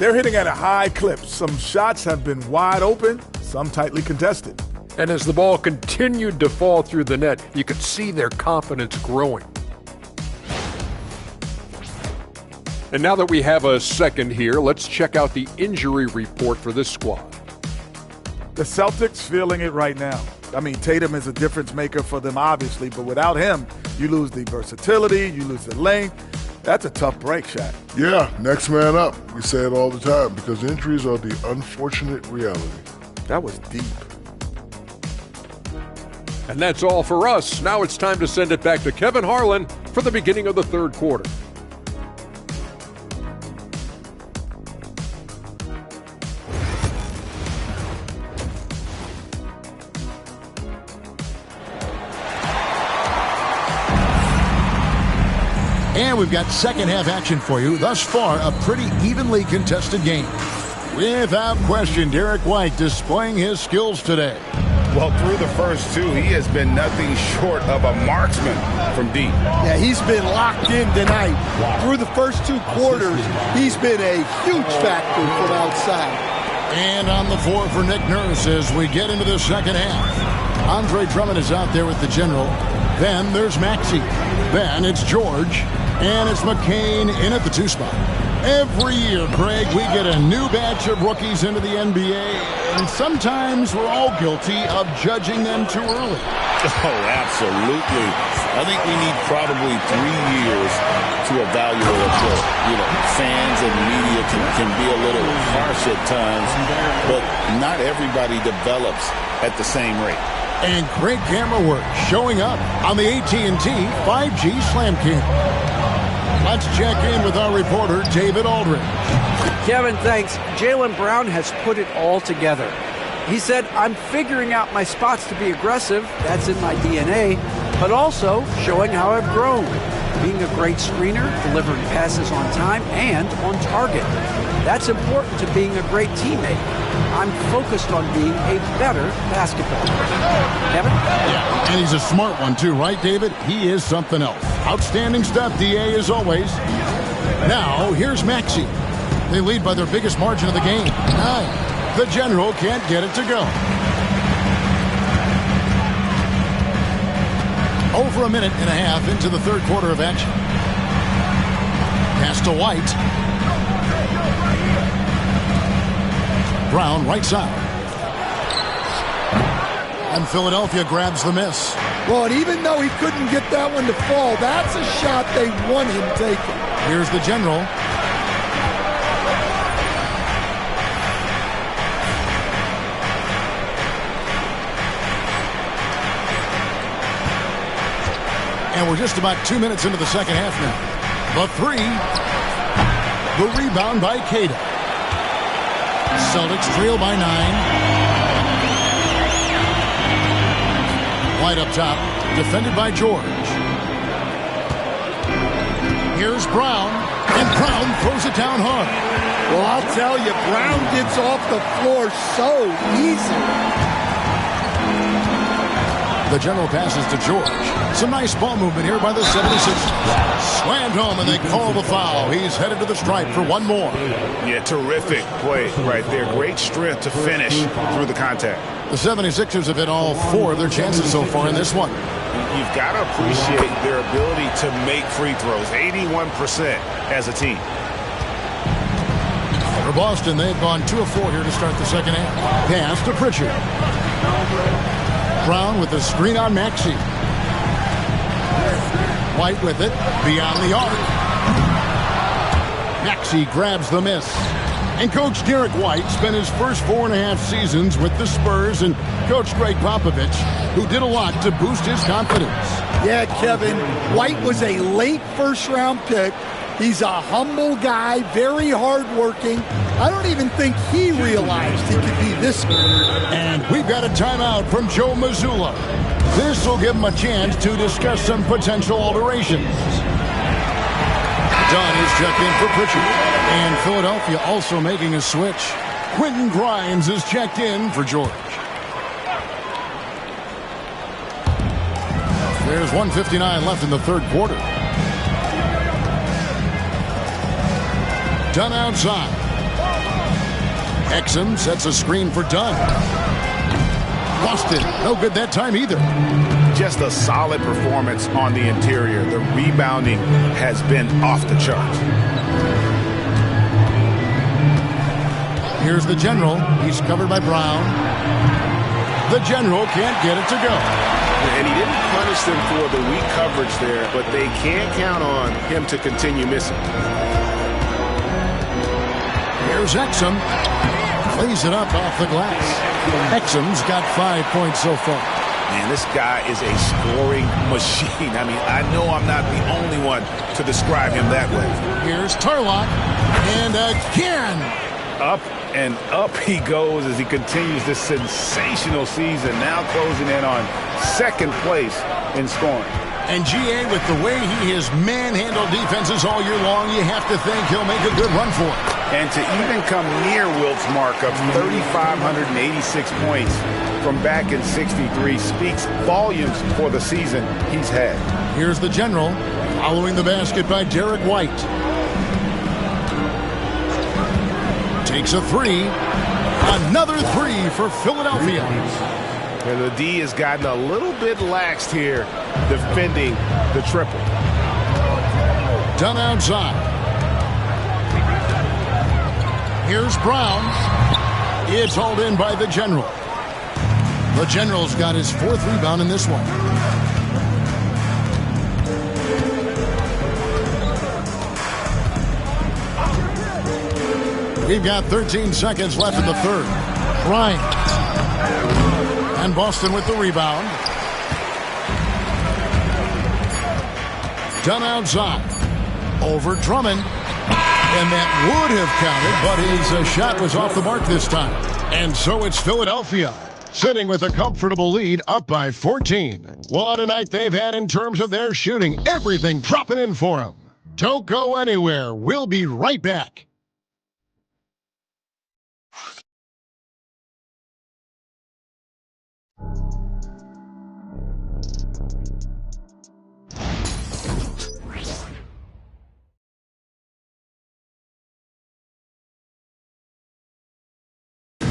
[SPEAKER 10] They're hitting at a high clip. Some shots have been wide open, some tightly contested.
[SPEAKER 9] And as the ball continued to fall through the net, you could see their confidence growing. And now that we have a second here, let's check out the injury report for this squad.
[SPEAKER 10] The Celtics feeling it right now. I mean, Tatum is a difference maker for them, obviously, but without him, you lose the versatility, you lose the length. That's a tough break, Shaq.
[SPEAKER 11] Yeah, next man up. We say it all the time because injuries are the unfortunate reality.
[SPEAKER 10] That was deep.
[SPEAKER 9] And that's all for us. Now it's time to send it back to Kevin Harlan for the beginning of the third quarter.
[SPEAKER 13] And we've got second half action for you. Thus far, a pretty evenly contested game. Without question, Derek White displaying his skills today.
[SPEAKER 14] Well, through the first two, he has been nothing short of a marksman from deep.
[SPEAKER 15] Yeah, he's been locked in tonight. Through the first two quarters, he's been a huge factor from outside.
[SPEAKER 13] And on the floor for Nick Nurse as we get into the second half. Andre Drummond is out there with the general. Then there's Maxey. Then it's George. And it's McCain in at the 2 spot. Every year, Craig, we get a new batch of rookies into the NBA, and sometimes we're all guilty of judging them too early.
[SPEAKER 14] Oh, absolutely. I think we need probably 3 years to evaluate a player. You know, fans and media can be a little harsh at times, but not everybody develops at the same rate.
[SPEAKER 13] And great camera work showing up on the AT&T 5G Slam Cam. Let's check in with our reporter, David Aldridge.
[SPEAKER 16] Kevin, thanks. Jaylen Brown has put it all together. He said, I'm figuring out my spots to be aggressive. That's in my DNA. But also showing how I've grown. Being a great screener, delivering passes on time and on target. That's important to being a great teammate. I'm focused on being a better basketball player. Kevin?
[SPEAKER 13] Yeah, and he's a smart one too, right, David? He is something else. Outstanding stuff, DA, as always. Now, here's Maxey. They lead by their biggest margin of the game, 9. The general can't get it to go. Over a minute and a half into the third quarter of action. Pass to White. Brown, right side. And Philadelphia grabs the miss.
[SPEAKER 15] Well, and even though he couldn't get that one to fall, that's a shot they want him taking.
[SPEAKER 13] Here's the general. And we're just about 2 minutes into the second half now. The 3. The rebound by Cada. Celtics trail by 9. White up top, defended by George. Here's Brown, and Brown throws it down hard.
[SPEAKER 15] Well, I'll tell you, Brown gets off the floor so easy.
[SPEAKER 13] The general passes to George. Some nice ball movement here by the 76ers. Slammed home, and they call the foul. He's headed to the stripe for one more.
[SPEAKER 14] Yeah, terrific play right there. Great strength to finish through the contact.
[SPEAKER 13] The 76ers have hit all 4 of their chances so far in this one.
[SPEAKER 14] You've got to appreciate their ability to make free throws. 81% as a team.
[SPEAKER 13] For Boston, they've gone 2 of 4 here to start the second half. Pass to Pritchard. Brown with the screen on Maxey. White with it beyond the arc. Maxey grabs the miss. And Coach Derek White spent his first 4.5 seasons with the Spurs and Coach Greg Popovich, who did a lot to boost his confidence.
[SPEAKER 15] Yeah, Kevin, White was a late first-round pick. He's a humble guy, very hardworking. I don't even think he realized he could be this good.
[SPEAKER 13] And we've got a timeout from Joe Mazzulla. This will give him a chance to discuss some potential alterations. Dunn is checked in for Pritchard. And Philadelphia also making a switch. Quentin Grimes is checked in for George. There's 1:59 left in the third quarter. Dunn outside. Exum sets a screen for Dunn. Lost it. No good that time either.
[SPEAKER 14] Just a solid performance on the interior. The rebounding has been off the charts.
[SPEAKER 13] Here's the general. He's covered by Brown. The general can't get it to go.
[SPEAKER 14] And he didn't punish them for the weak coverage there, but they can't count on him to continue missing.
[SPEAKER 13] Here's Exum. Plays it up off the glass. Exum's got 5 points so far.
[SPEAKER 14] And Man, this guy is a scoring machine. I mean, I know I'm not the only one to describe him that way.
[SPEAKER 13] Here's Turlock, and again.
[SPEAKER 14] Up and up he goes as he continues this sensational season, now closing in on second place in scoring.
[SPEAKER 13] And GA, with the way he has manhandled defenses all year long, you have to think he'll make a good run for it.
[SPEAKER 14] And to even come near Wilt's mark of 3,586 points from back in '63 speaks volumes for the season he's had.
[SPEAKER 13] Here's the General, following the basket by Derek White. Takes a three. Another three for Philadelphia.
[SPEAKER 14] And the D has gotten a little bit laxed here defending the triple.
[SPEAKER 13] Done outside. Here's Brown. It's hauled in by the General. The General's got his fourth rebound in this one. We've got 13 seconds left in the third. Bryant. And Boston with the rebound. Done outside. Over Drummond. And that would have counted, but his shot was off the mark this time. And so it's Philadelphia, sitting with a comfortable lead, up by 14. What a night they've had in terms of their shooting. Everything dropping in for them. Don't go anywhere. We'll be right back.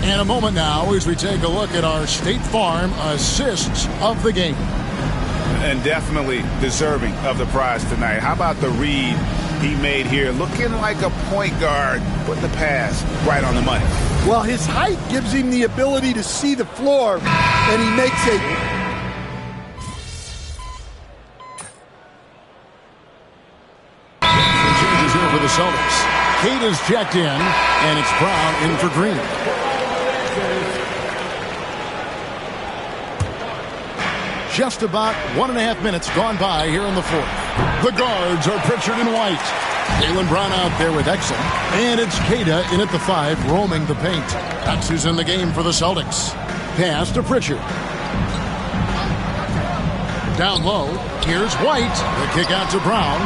[SPEAKER 13] And a moment now as we take a look at our State Farm assists of the game.
[SPEAKER 14] And definitely deserving of the prize tonight. How about the read he made here? Looking like a point guard, putting the pass right on the money.
[SPEAKER 15] Well, his height gives him the ability to see the floor, and he makes a...
[SPEAKER 13] Changes here for the Celtics. Kate is checked in, and it's Brown in for Green. Just about 1.5 minutes gone by here in the fourth. The guards are Pritchard and White. Jaylen Brown out there with Exum. And it's Cada in at the 5, roaming the paint. That's who's in the game for the Celtics. Pass to Pritchard. Down low. Here's White. The kick out to Brown.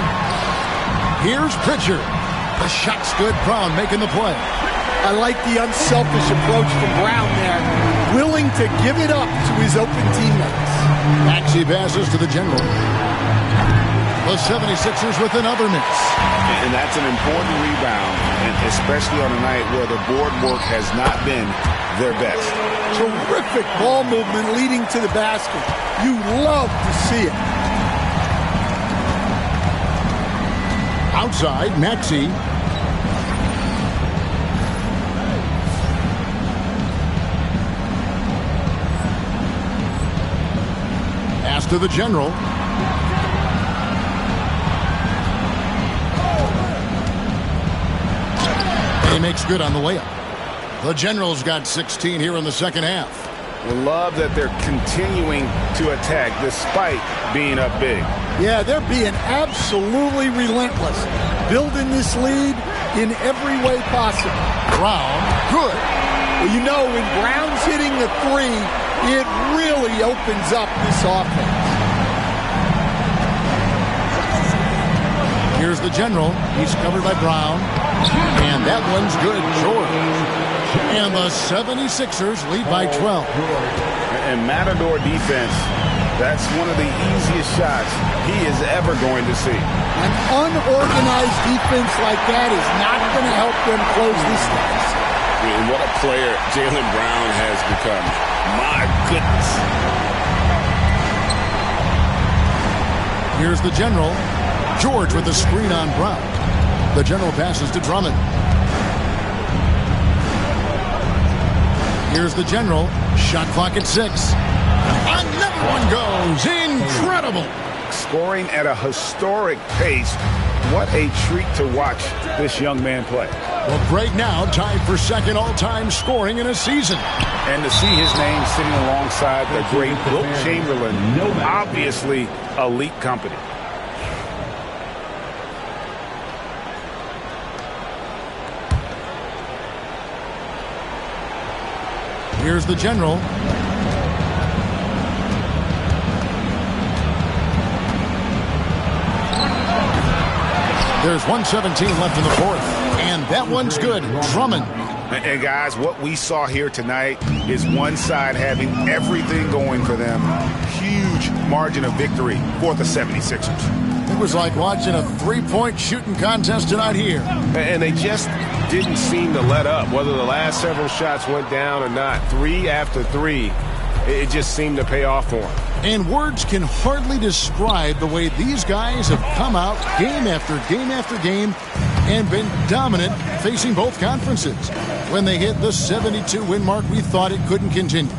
[SPEAKER 13] Here's Pritchard. The shot's good. Brown making the play.
[SPEAKER 15] I like the unselfish approach from Brown there. Willing to give it up to his open teammates.
[SPEAKER 13] Maxey passes to the General. The 76ers with another miss.
[SPEAKER 14] And that's an important rebound, and especially on a night where the board work has not been their best.
[SPEAKER 15] Terrific ball movement leading to the basket. You love to see it.
[SPEAKER 13] Outside, Maxey. Pass to the General. He makes good on the layup. The General's got 16 here in the second half.
[SPEAKER 14] We love that they're continuing to attack despite being up big.
[SPEAKER 15] Yeah, they're being absolutely relentless. Building this lead in every way possible.
[SPEAKER 13] Brown, good.
[SPEAKER 15] Well, you know, when Brown's hitting the three, it really opens up this offense.
[SPEAKER 13] Here's the General. He's covered by Brown. And that one's good, George. And the 76ers lead by 12.
[SPEAKER 14] And Matador defense, that's one of the easiest shots he is ever going to see.
[SPEAKER 15] An unorganized defense like that is not going to help them close this deficit.
[SPEAKER 17] And what a player Jaylen Brown has become. My goodness.
[SPEAKER 13] Here's the General. George with the screen on Brown. The General passes to Drummond. Here's the General. Shot clock at 6. Another one goes. Incredible.
[SPEAKER 14] Scoring at a historic pace. What a treat to watch this young man play.
[SPEAKER 13] Well, Greg now tied for second all-time scoring in a season.
[SPEAKER 14] And to see his name sitting alongside the great Wilt Chamberlain, obviously elite company.
[SPEAKER 13] Here's the general. There's 1:17 left in the fourth, and that one's good. Drummond.
[SPEAKER 14] And guys, what we saw here tonight is one side having everything going for them. Huge margin of victory for the 76ers.
[SPEAKER 13] It was like watching a three-point shooting contest tonight here.
[SPEAKER 6] And they just didn't seem to let up, whether the last several shots went down or not. 3 after 3, it just seemed to pay off for them.
[SPEAKER 13] And words can hardly describe the way these guys have come out game after game after game and been dominant facing both conferences. When they hit the 72 win mark, we thought it couldn't continue.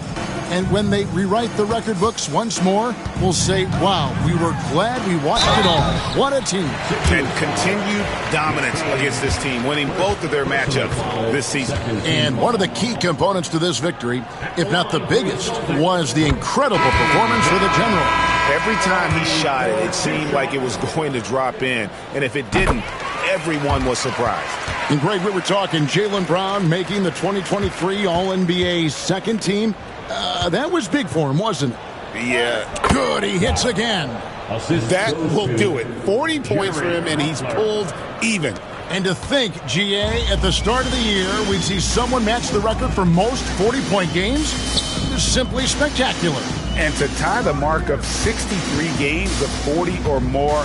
[SPEAKER 13] And when they rewrite the record books once more, we'll say, wow, we were glad we watched it all. What a team.
[SPEAKER 14] And continued dominance against this team, winning both of their matchups this season.
[SPEAKER 13] And one of the key components to this victory, if not the biggest, was the incredible performance for the general.
[SPEAKER 14] Every time he shot it, it seemed like it was going to drop in. And if it didn't, everyone was surprised.
[SPEAKER 13] And Greg, we were talking Jaylen Brown making the 2023 All-NBA second team. That was big for him, wasn't it?
[SPEAKER 14] Yeah.
[SPEAKER 13] Good, he hits again.
[SPEAKER 14] That will do it. 40 points for him, and he's pulled even.
[SPEAKER 13] And to think, GA, at the start of the year, we'd see someone match the record for most 40-point games? Simply spectacular.
[SPEAKER 14] And to tie the mark of 63 games of 40 or more,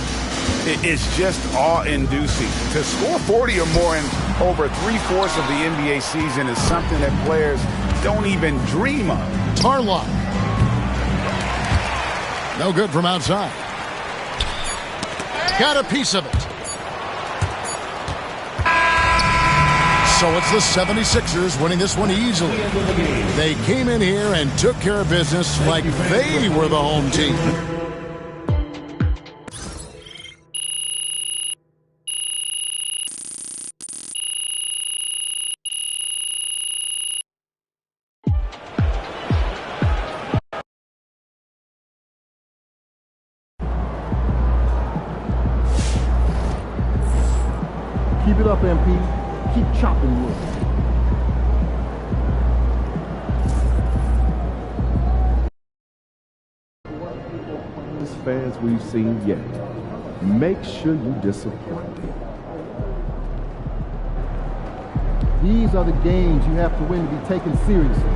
[SPEAKER 14] it's just awe-inducing. To score 40 or more in over 3/4 of the NBA season is something that players don't even dream of.
[SPEAKER 13] Tarlock. No good from outside. Got a piece of it. So it's the 76ers winning this one easily. They came in here and took care of business like they were the home team.
[SPEAKER 2] Keep it up, MP. Keep chopping wood.
[SPEAKER 18] Fans we've seen yet. Make sure you disappoint them.
[SPEAKER 2] These are the games you have to win to be taken seriously.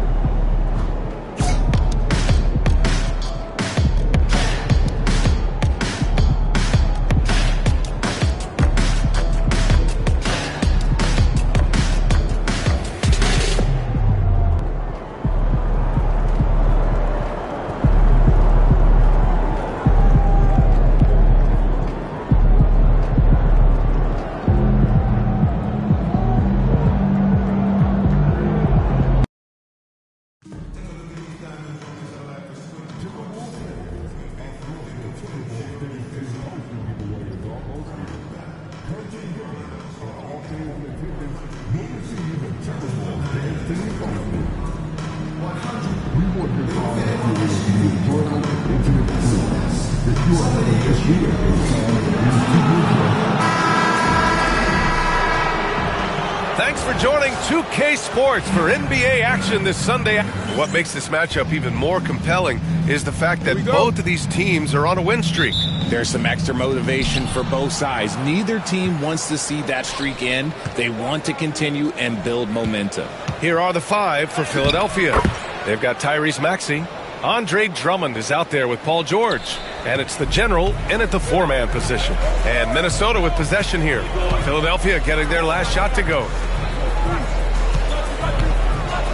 [SPEAKER 6] Thanks for joining 2K Sports for NBA action this Sunday. What makes this matchup even more compelling is the fact that both of these teams are on a win streak.
[SPEAKER 19] There's some extra motivation for both sides. Neither team wants to see that streak end. They want to continue and build momentum.
[SPEAKER 6] Here are the 5 for Philadelphia. They've got Tyrese Maxey. Andre Drummond is out there with Paul George. And it's the general in at the 4-man position. And Minnesota with possession here. Philadelphia getting their last shot to go.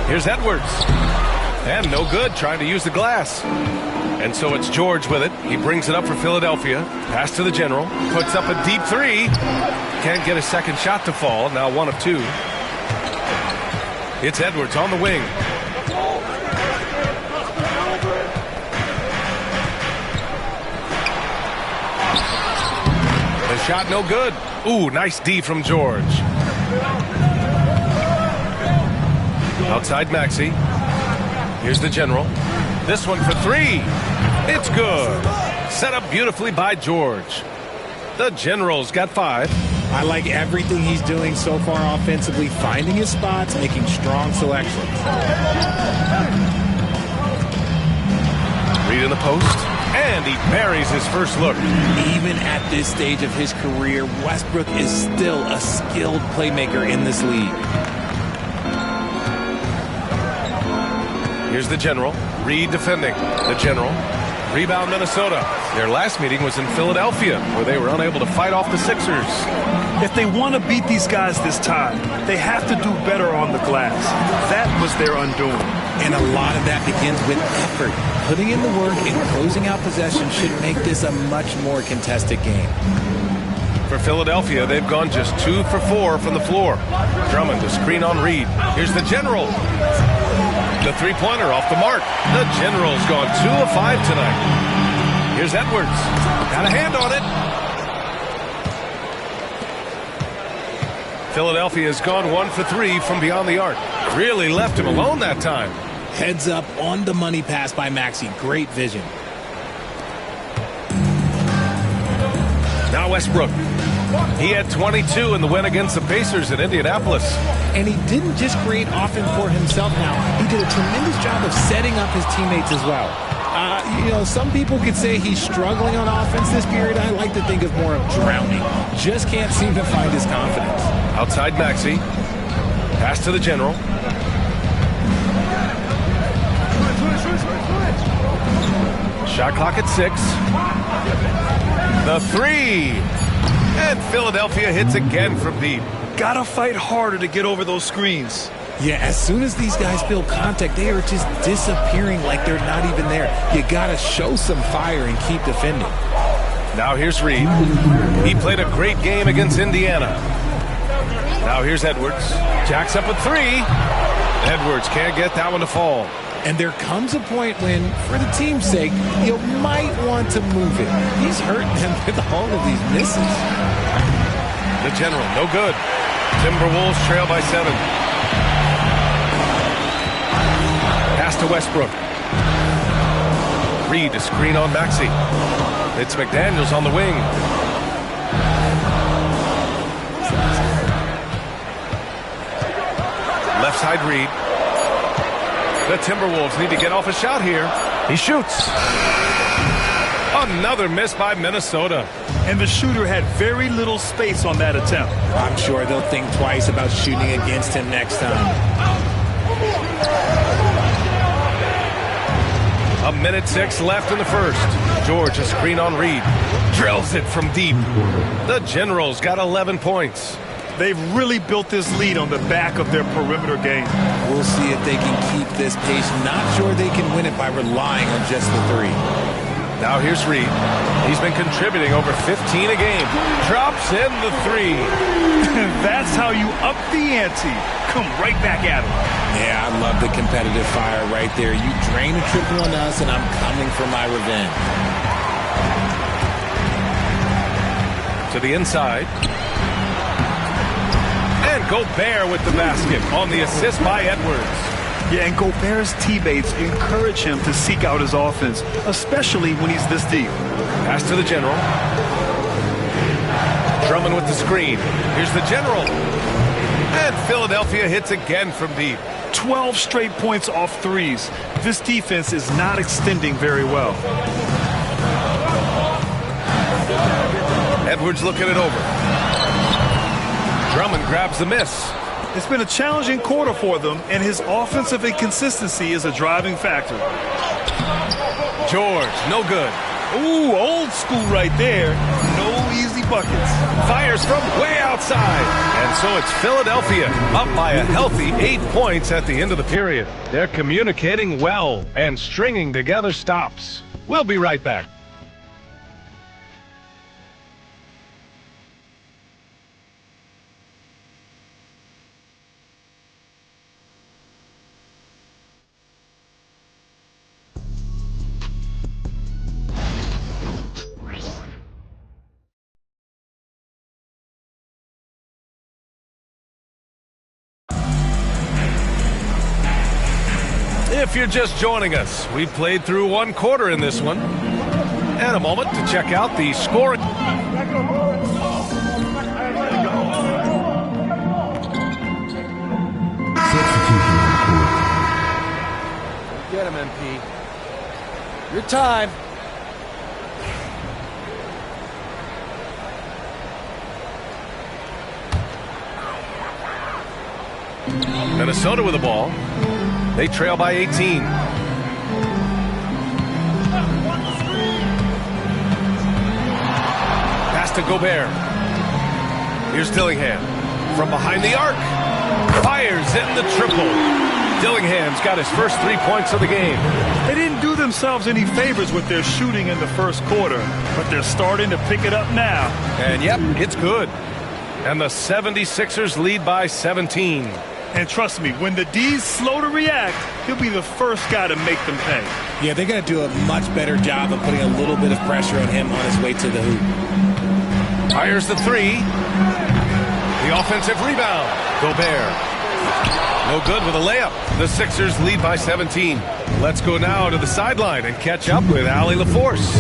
[SPEAKER 6] Here's Edwards. And no good, trying to use the glass. And so it's George with it. He brings it up for Philadelphia. Pass to the general. Puts up a deep 3. Can't get a second shot to fall. Now 1 of 2. It's Edwards on the wing. The shot no good. Ooh, nice D from George. Outside Maxey. Here's the general. This one for three. It's good. Set up beautifully by George. The general's got 5.
[SPEAKER 19] I like everything he's doing so far offensively, finding his spots, making strong selections.
[SPEAKER 6] Reed in the post, and he buries his first look.
[SPEAKER 19] Even at this stage of his career, Westbrook is still a skilled playmaker in this league.
[SPEAKER 6] Here's the general. Reed defending. The general. Rebound Minnesota. Their last meeting was in Philadelphia, where they were unable to fight off the Sixers.
[SPEAKER 7] If they want to beat these guys this time, they have to do better on the glass. That was their undoing.
[SPEAKER 19] And a lot of that begins with effort. Putting in the work and closing out possession should make this a much more contested game.
[SPEAKER 6] For Philadelphia, they've gone just 2 for 4 from the floor. Drummond to screen on Reed. Here's the general. The three-pointer off the mark. The general's gone 2 of 5 tonight. Here's Edwards. Got a hand on it. Philadelphia has gone 1 for 3 from beyond the arc. Really left him alone that time.
[SPEAKER 19] Heads up on the money pass by Maxey. Great vision.
[SPEAKER 6] Now Westbrook. He had 22 in the win against the Pacers in Indianapolis.
[SPEAKER 19] And he didn't just create offense for himself now. He did a tremendous job of setting up his teammates as well. Some people could say he's struggling on offense this period. I like to think of more of drowning. Just can't seem to find his confidence.
[SPEAKER 6] Outside Maxey. Pass to the general. Shot clock at 6. The three. And Philadelphia hits again from deep.
[SPEAKER 7] Gotta fight harder to get over those screens.
[SPEAKER 19] Yeah, as soon as these guys feel contact, they are just disappearing like they're not even there. You gotta show some fire and keep defending.
[SPEAKER 6] Now here's Reed. He played a great game against Indiana. Now here's Edwards. Jacks up a 3. Edwards can't get that one to fall.
[SPEAKER 19] And there comes a point when, for the team's sake, you might want to move it. He's hurting them with all of these misses.
[SPEAKER 6] The general, no good. Timberwolves trail by 7. Pass to Westbrook. Reed to screen on Maxey. It's McDaniels on the wing. Left side Reed. The Timberwolves need to get off a shot here. He shoots. Another miss by Minnesota.
[SPEAKER 7] And the shooter had very little space on that attempt.
[SPEAKER 19] I'm sure they'll think twice about shooting against him next time.
[SPEAKER 6] A minute 6 left in the first. George a screen on Reed. Drills it from deep. The Generals got 11 points.
[SPEAKER 7] They've really built this lead on the back of their perimeter game.
[SPEAKER 19] We'll see if they can keep this pace. Not sure they can win it by relying on just the 3.
[SPEAKER 6] Now here's Reed. He's been contributing over 15 a game. Drops in the 3.
[SPEAKER 7] That's how you up the ante. Come right back at him.
[SPEAKER 19] Yeah, I love the competitive fire right there. You drain a triple on us, and I'm coming for my revenge.
[SPEAKER 6] To the inside. And Gobert with the basket on the assist by Edwards.
[SPEAKER 7] Yeah, and Gobert's teammates encourage him to seek out his offense, especially when he's this deep.
[SPEAKER 6] Pass to the General. Drummond with the screen. Here's the General. And Philadelphia hits again from deep.
[SPEAKER 7] 12 straight points off threes. This defense is not extending very well.
[SPEAKER 6] Edwards looking it over. Drummond grabs the miss.
[SPEAKER 7] It's been a challenging quarter for them, and his offensive inconsistency is a driving factor.
[SPEAKER 6] George, no good.
[SPEAKER 7] Ooh, old school right there. No easy buckets.
[SPEAKER 6] Fires from way outside. And so it's Philadelphia up by a healthy 8 points at the end of the period. They're communicating well and stringing together stops. We'll be right back. If you're just joining us, we've played through one quarter in this one. And a moment to check out the scoring.
[SPEAKER 16] Get him, MP. Your time.
[SPEAKER 6] Minnesota with the ball. They trail by 18. Pass to Gobert. Here's Dillingham. From behind the arc. Fires in the triple. Dillingham's got his first 3 points of the game.
[SPEAKER 7] They didn't do themselves any favors with their shooting in the first quarter, but they're starting to pick it up now.
[SPEAKER 6] And yep, it's good. And the 76ers lead by 17.
[SPEAKER 7] And trust me, when the D's slow to react, he'll be the first guy to make them pay.
[SPEAKER 19] Yeah, they're going to do a much better job of putting a little bit of pressure on him on his way to the hoop.
[SPEAKER 6] Fires the three. The offensive rebound. Gobert. No good with a layup. The Sixers lead by 17. Let's go now to the sideline and catch up with Allie LaForce.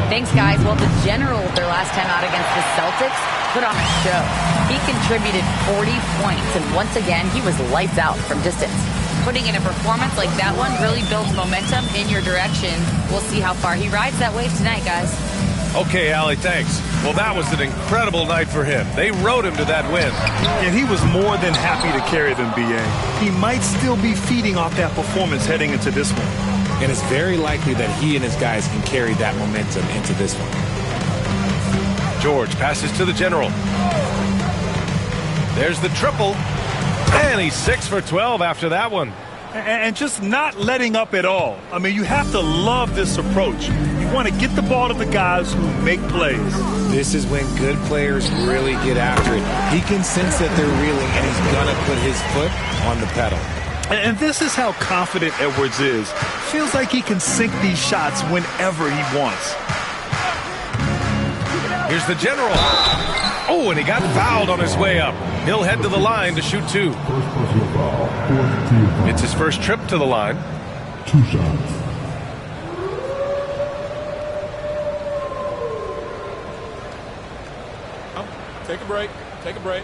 [SPEAKER 1] Thanks, guys. Well, the General, their last time out against the Celtics, put on a show. He contributed 40 points, and once again, he was lights out from distance. Putting in a performance like that one really builds momentum in your direction. We'll see how far he rides that wave tonight, guys.
[SPEAKER 6] Okay, Allie, thanks. Well, that was an incredible night for him. They rode him to that win.
[SPEAKER 7] And he was more than happy to carry them, B.A. He might still be feeding off that performance heading into this one.
[SPEAKER 19] And it's very likely that he and his guys can carry that momentum into this one.
[SPEAKER 6] George passes to the General. There's the triple. And he's 6 for 12 after that one.
[SPEAKER 7] And just not letting up at all. I mean, you have to love this approach. You want to get the ball to the guys who make plays.
[SPEAKER 19] This is when good players really get after it. He can sense that they're reeling, and he's going to put his foot on the pedal.
[SPEAKER 7] And this is how confident Edwards is. Feels like he can sink these shots whenever he wants.
[SPEAKER 6] Here's the General. Oh, and he got fouled on his way up. He'll head to the line to shoot 2. It's his first trip to the line.
[SPEAKER 11] 2 shots.
[SPEAKER 9] Take a break. Take a break.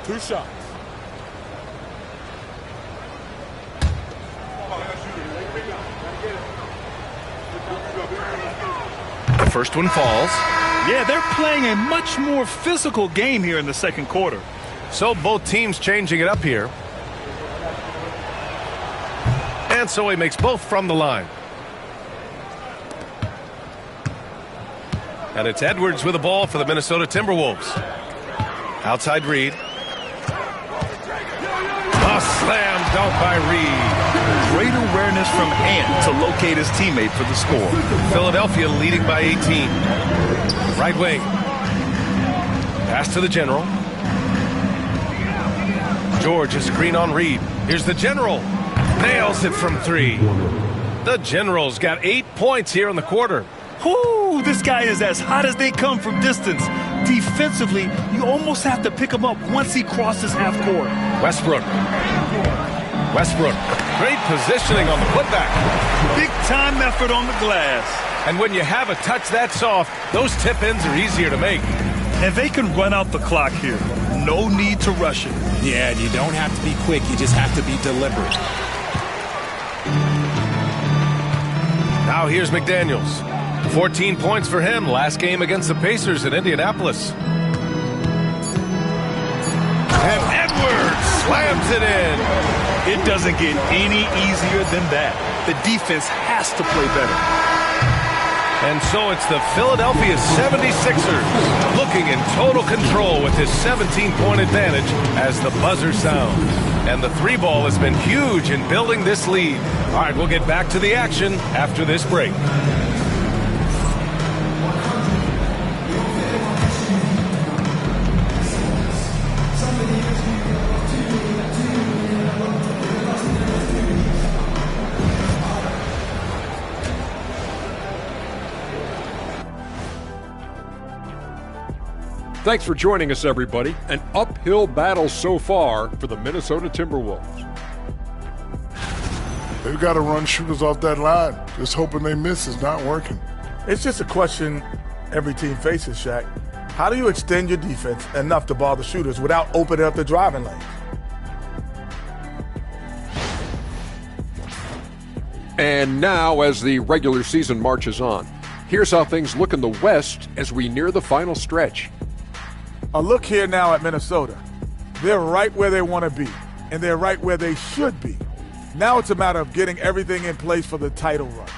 [SPEAKER 9] 2 shots.
[SPEAKER 6] The first one falls.
[SPEAKER 7] Yeah, they're playing a much more physical game here in the second quarter.
[SPEAKER 6] So both teams changing it up here. And so he makes both from the line. And it's Edwards with the ball for the Minnesota Timberwolves. Outside Reed. A slam dunk by Reed.
[SPEAKER 7] Great awareness from Ant to locate his teammate for the score.
[SPEAKER 6] Philadelphia leading by 18. Right wing. Pass to the General. George is screen on Reed. Here's the General. Nails it from 3. The General's got 8 points here in the quarter.
[SPEAKER 7] Whoo, this guy is as hot as they come from distance. Defensively, you almost have to pick him up once he crosses half court.
[SPEAKER 6] Westbrook. Great positioning on the putback.
[SPEAKER 7] Big time effort on the glass.
[SPEAKER 6] And when you have a touch that soft, those tip-ins are easier to make.
[SPEAKER 7] And they can run out the clock here. No need to rush it.
[SPEAKER 19] Yeah, you don't have to be quick. You just have to be deliberate.
[SPEAKER 6] Now here's McDaniels. 14 points for him last game against the Pacers in Indianapolis. And Edwards slams it in.
[SPEAKER 7] It doesn't get any easier than that. The defense has to play better.
[SPEAKER 6] And so it's the Philadelphia 76ers looking in total control with this 17-point advantage as the buzzer sounds. And the 3 ball has been huge in building this lead. All right, we'll get back to the action after this break.
[SPEAKER 9] Thanks for joining us, everybody. An uphill battle so far for the Minnesota Timberwolves.
[SPEAKER 11] They've got to run shooters off that line. Just hoping they miss is not working.
[SPEAKER 10] It's just a question every team faces, Shaq. How do you extend your defense enough to ball the shooters without opening up the driving lanes?
[SPEAKER 9] And now, as the regular season marches on, here's how things look in the West as we near the final stretch.
[SPEAKER 10] A look here now at Minnesota. They're right where they want to be, and they're right where they should be. Now it's a matter of getting everything in place for the title run.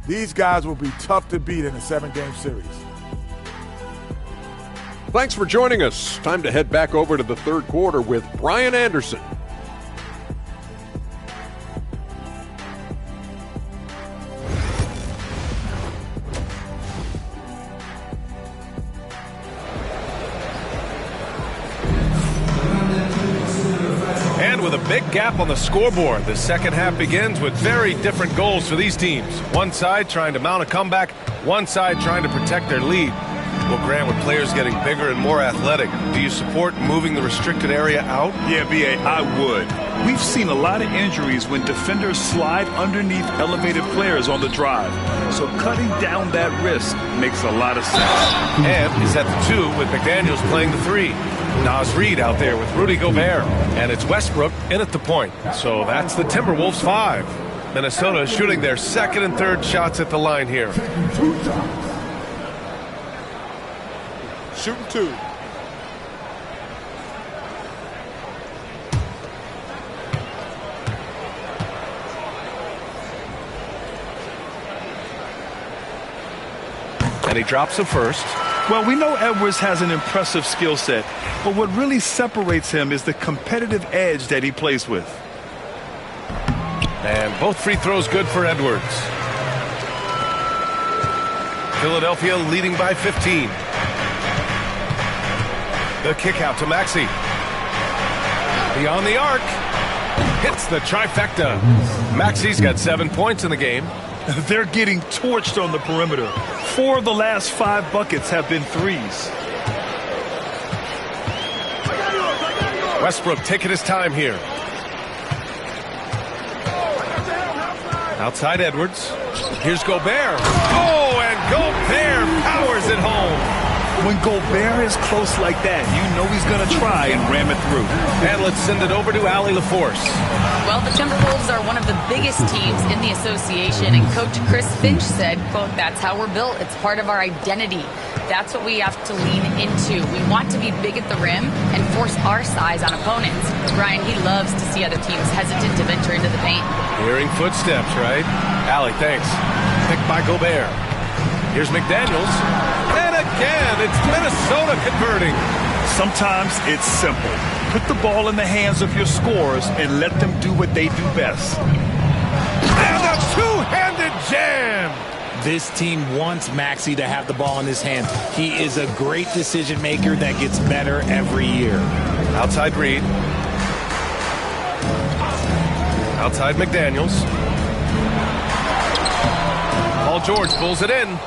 [SPEAKER 10] These guys will be tough to beat in a 7-game series.
[SPEAKER 9] Thanks for joining us. Time to head back over to the third quarter with Brian Anderson.
[SPEAKER 6] With a big gap on the scoreboard, the second half begins with very different goals for these teams. One side trying to mount a comeback, one side trying to protect their lead. Well, Grant, with players getting bigger and more athletic, do you support moving the restricted area out?
[SPEAKER 7] Yeah, B.A., I would. We've seen a lot of injuries when defenders slide underneath elevated players on the drive. So cutting down that risk makes a lot of sense.
[SPEAKER 6] And is at the 2 with McDaniels playing the 3. Naz Reid out there with Rudy Gobert. And it's Westbrook in at the point. So that's the Timberwolves 5. Minnesota is shooting their second and third shots at the line here.
[SPEAKER 11] Shooting 2.
[SPEAKER 6] And he drops the first.
[SPEAKER 7] Well, we know Edwards has an impressive skill set, but what really separates him is the competitive edge that he plays with.
[SPEAKER 6] And both free throws good for Edwards. Philadelphia leading by 15. The kick out to Maxey. Beyond the arc. Hits the trifecta. Maxey's got 7 points in the game.
[SPEAKER 7] They're getting torched on the perimeter. 4 of the last 5 buckets have been threes.
[SPEAKER 6] Westbrook taking his time here. Outside Edwards. Here's Gobert. Oh, and Gobert powers it home.
[SPEAKER 7] When Gobert is close like that, you know he's going to try and ram it through.
[SPEAKER 6] And let's send it over to Allie LaForce.
[SPEAKER 1] Well, the Timberwolves are one of the biggest teams in the association, and Coach Chris Finch said, quote, "That's how we're built. It's part of our identity. That's what we have to lean into. We want to be big at the rim and force our size on opponents." Brian, he loves to see other teams hesitant to venture into the paint.
[SPEAKER 6] Hearing footsteps, right? Allie, thanks. Picked by Gobert. Here's McDaniels. And again, it's Minnesota converting.
[SPEAKER 7] Sometimes it's simple. Put the ball in the hands of your scorers and let them do what they do best.
[SPEAKER 6] And a two-handed jam.
[SPEAKER 19] This team wants Maxey to have the ball in his hand. He is a great decision maker that gets better every year.
[SPEAKER 6] Outside Reid. Outside McDaniels. Paul George pulls it in.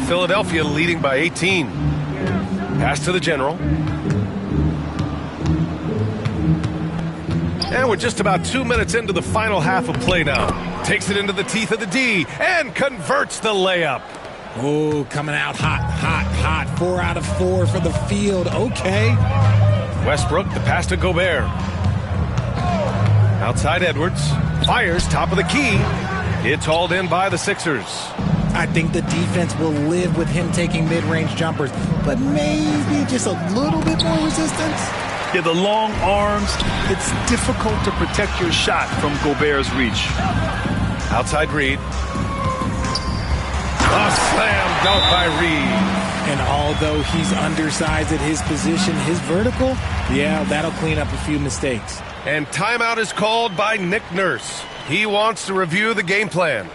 [SPEAKER 6] Philadelphia leading by 18. Pass to the general. And we're just about 2 minutes into the final half of play now. Takes it into the teeth of the D and converts the layup.
[SPEAKER 19] Oh, coming out hot, hot, hot. 4 out of 4 for the field. Okay.
[SPEAKER 6] Westbrook, the pass to Gobert. Outside Edwards. Fires, top of the key. It's hauled in by the Sixers.
[SPEAKER 19] I think the defense will live with him taking mid-range jumpers, but maybe just a little bit more resistance.
[SPEAKER 7] Yeah, the long arms, it's difficult to protect your shot from Gobert's reach.
[SPEAKER 6] Outside Reid. A slam dunk by Reid.
[SPEAKER 19] And although he's undersized at his position, his vertical, yeah, that'll clean up a few mistakes.
[SPEAKER 6] And timeout is called by Nick Nurse. He wants to review the game plan.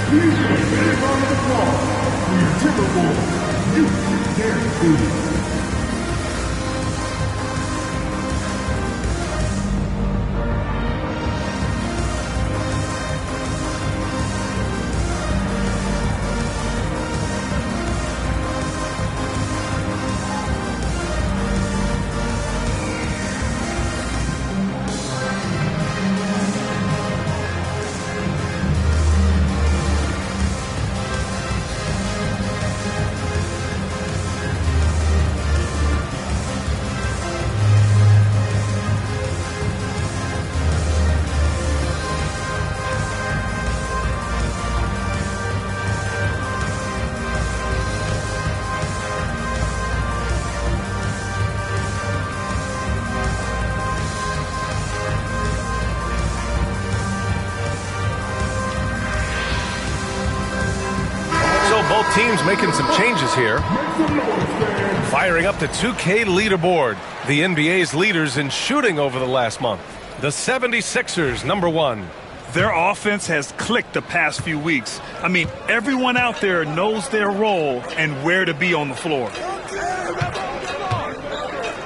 [SPEAKER 4] Please give a big round of applause for your Timberwolves. You can do it.
[SPEAKER 6] Well, both teams making some changes here. Firing up the 2K leaderboard. The NBA's leaders in shooting over the last month. The 76ers, number 1.
[SPEAKER 7] Their offense has clicked the past few weeks. I mean, everyone out there knows their role and where to be on the floor.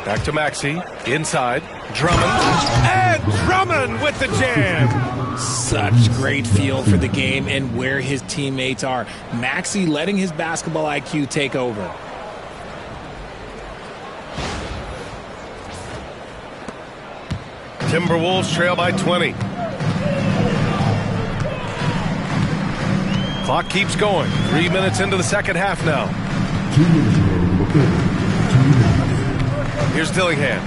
[SPEAKER 6] Back to Maxey, inside, Drummond, and Drummond with the jam!
[SPEAKER 19] Such great feel for the game and where his teammates are. Maxey letting his basketball IQ take over.
[SPEAKER 6] Timberwolves trail by 20. Clock keeps going. 3 minutes into the second half now.
[SPEAKER 18] 2 minutes remaining.
[SPEAKER 6] Here's Dillingham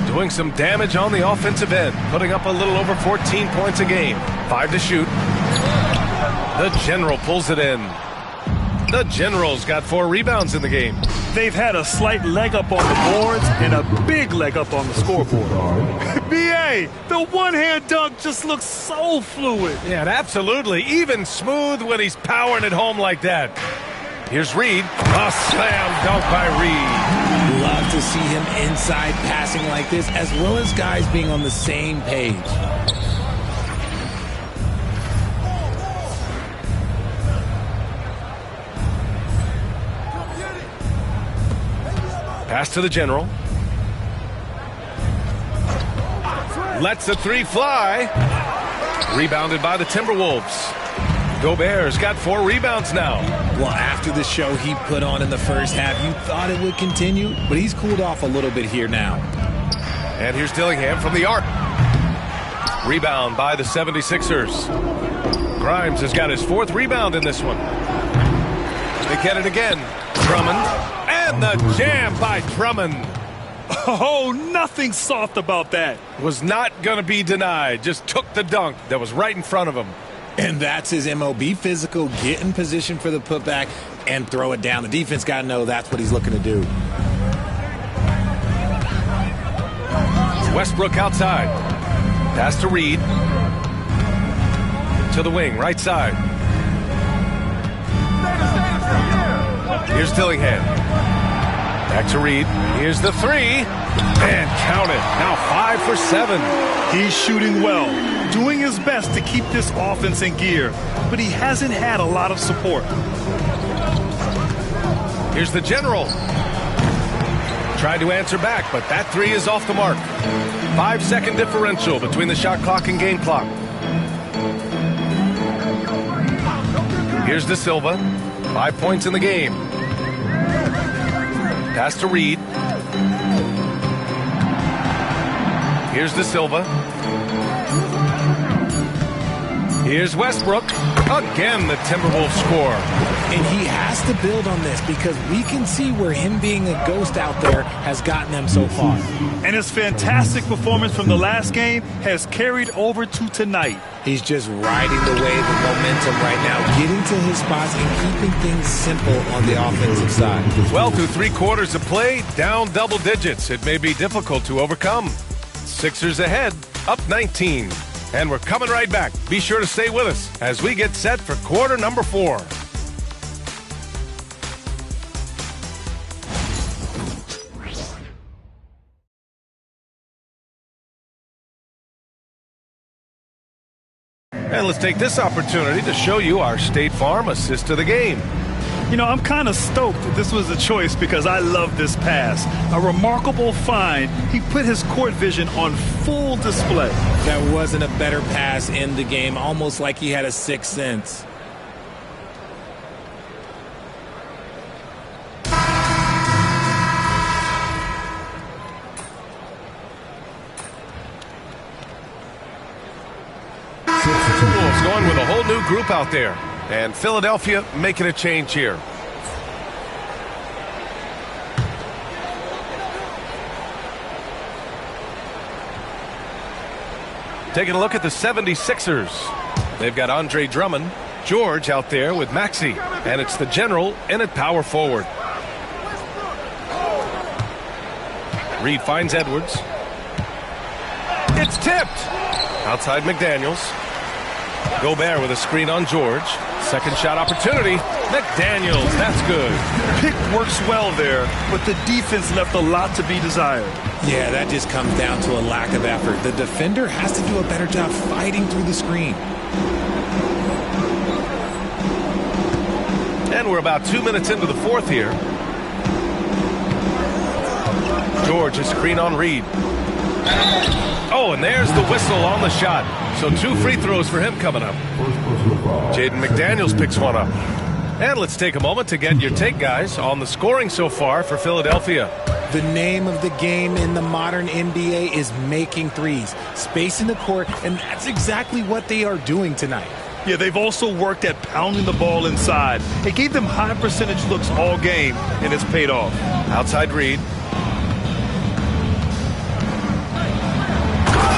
[SPEAKER 6] doing some damage on the offensive end, putting up a little over 14 points a game. 5 to shoot. The General pulls it in. The General's got 4 rebounds in the game.
[SPEAKER 7] They've had a slight leg up on the boards and a big leg up on the scoreboard. B.A., the one-hand dunk just looks so fluid.
[SPEAKER 6] Yeah, and absolutely. Even smooth when he's powering it home like that. Here's Reed. A slam dunk by Reed.
[SPEAKER 19] Love to see him inside passing like this, as well as guys being on the same page.
[SPEAKER 6] Pass to the General. Lets the 3 fly. Rebounded by the Timberwolves. Gobert's got 4 rebounds now.
[SPEAKER 19] Well, after the show he put on in the first half, you thought it would continue, but he's cooled off a little bit here now.
[SPEAKER 6] And here's Dillingham from the arc. Rebound by the 76ers. Grimes has got his 4th rebound in this one. They get it again. Drummond. And the jam by Drummond.
[SPEAKER 7] Oh, nothing soft about that.
[SPEAKER 6] Was not going to be denied. Just took the dunk that was right in front of him.
[SPEAKER 19] And that's his MO. Be physical, get in position for the putback, and throw it down. The defense got to know that's what he's looking to do.
[SPEAKER 6] Westbrook outside. Pass to Reed. To the wing, right side. Here's Dillingham. Back to Reed. Here's the 3. And count it. Now 5 for 7.
[SPEAKER 7] He's shooting well, doing his best to keep this offense in gear, but he hasn't had a lot of support.
[SPEAKER 6] Here's the General. Tried to answer back, but that 3 is off the mark. 5-second differential between the shot clock and game clock. Here's De Silva. 5 points in the game. Pass to Reed. Here's De Silva. Here's Westbrook. Again, the Timberwolves score.
[SPEAKER 19] And he has to build on this because we can see where him being a ghost out there has gotten them so far.
[SPEAKER 7] And his fantastic performance from the last game has carried over to tonight.
[SPEAKER 19] He's just riding the wave of momentum right now, getting to his spots and keeping things simple on the offensive side.
[SPEAKER 6] Well, through 3 quarters of play, down double digits. It may be difficult to overcome. Sixers ahead, up 19. And we're coming right back. Be sure to stay with us as we get set for quarter number 4. And let's take this opportunity to show you our State Farm assist to the game.
[SPEAKER 7] You know, I'm kind of stoked that this was a choice because I love this pass. A remarkable find. He put his court vision on full display.
[SPEAKER 19] That wasn't a better pass in the game, almost like he had a sixth sense.
[SPEAKER 6] Wolves going with a whole new group out there. And Philadelphia making a change here. Taking a look at the 76ers. They've got Andre Drummond, George out there with Maxey. And it's the General in at power forward. Reed finds Edwards. It's tipped. Outside McDaniels. Gobert with a screen on George. second shot opportunity. McDaniels, that's good.
[SPEAKER 7] Pick works well there, but the defense left a lot to be desired.
[SPEAKER 19] Yeah, that just comes down to a lack of effort. The defender has to do a better job fighting through the screen.
[SPEAKER 6] And we're about 2 minutes into the fourth here. George, a screen on Reed. Oh, and there's the whistle on the shot. So 2 free throws for him coming up. Jaden McDaniels picks one up. And let's take a moment to get your take, guys, on the scoring so far for Philadelphia.
[SPEAKER 19] The name of the game in the modern NBA is making threes, spacing the court, and that's exactly what they are doing tonight.
[SPEAKER 7] Yeah, they've also worked at pounding the ball inside. It gave them high percentage looks all game, and it's paid off.
[SPEAKER 6] Outside Reed.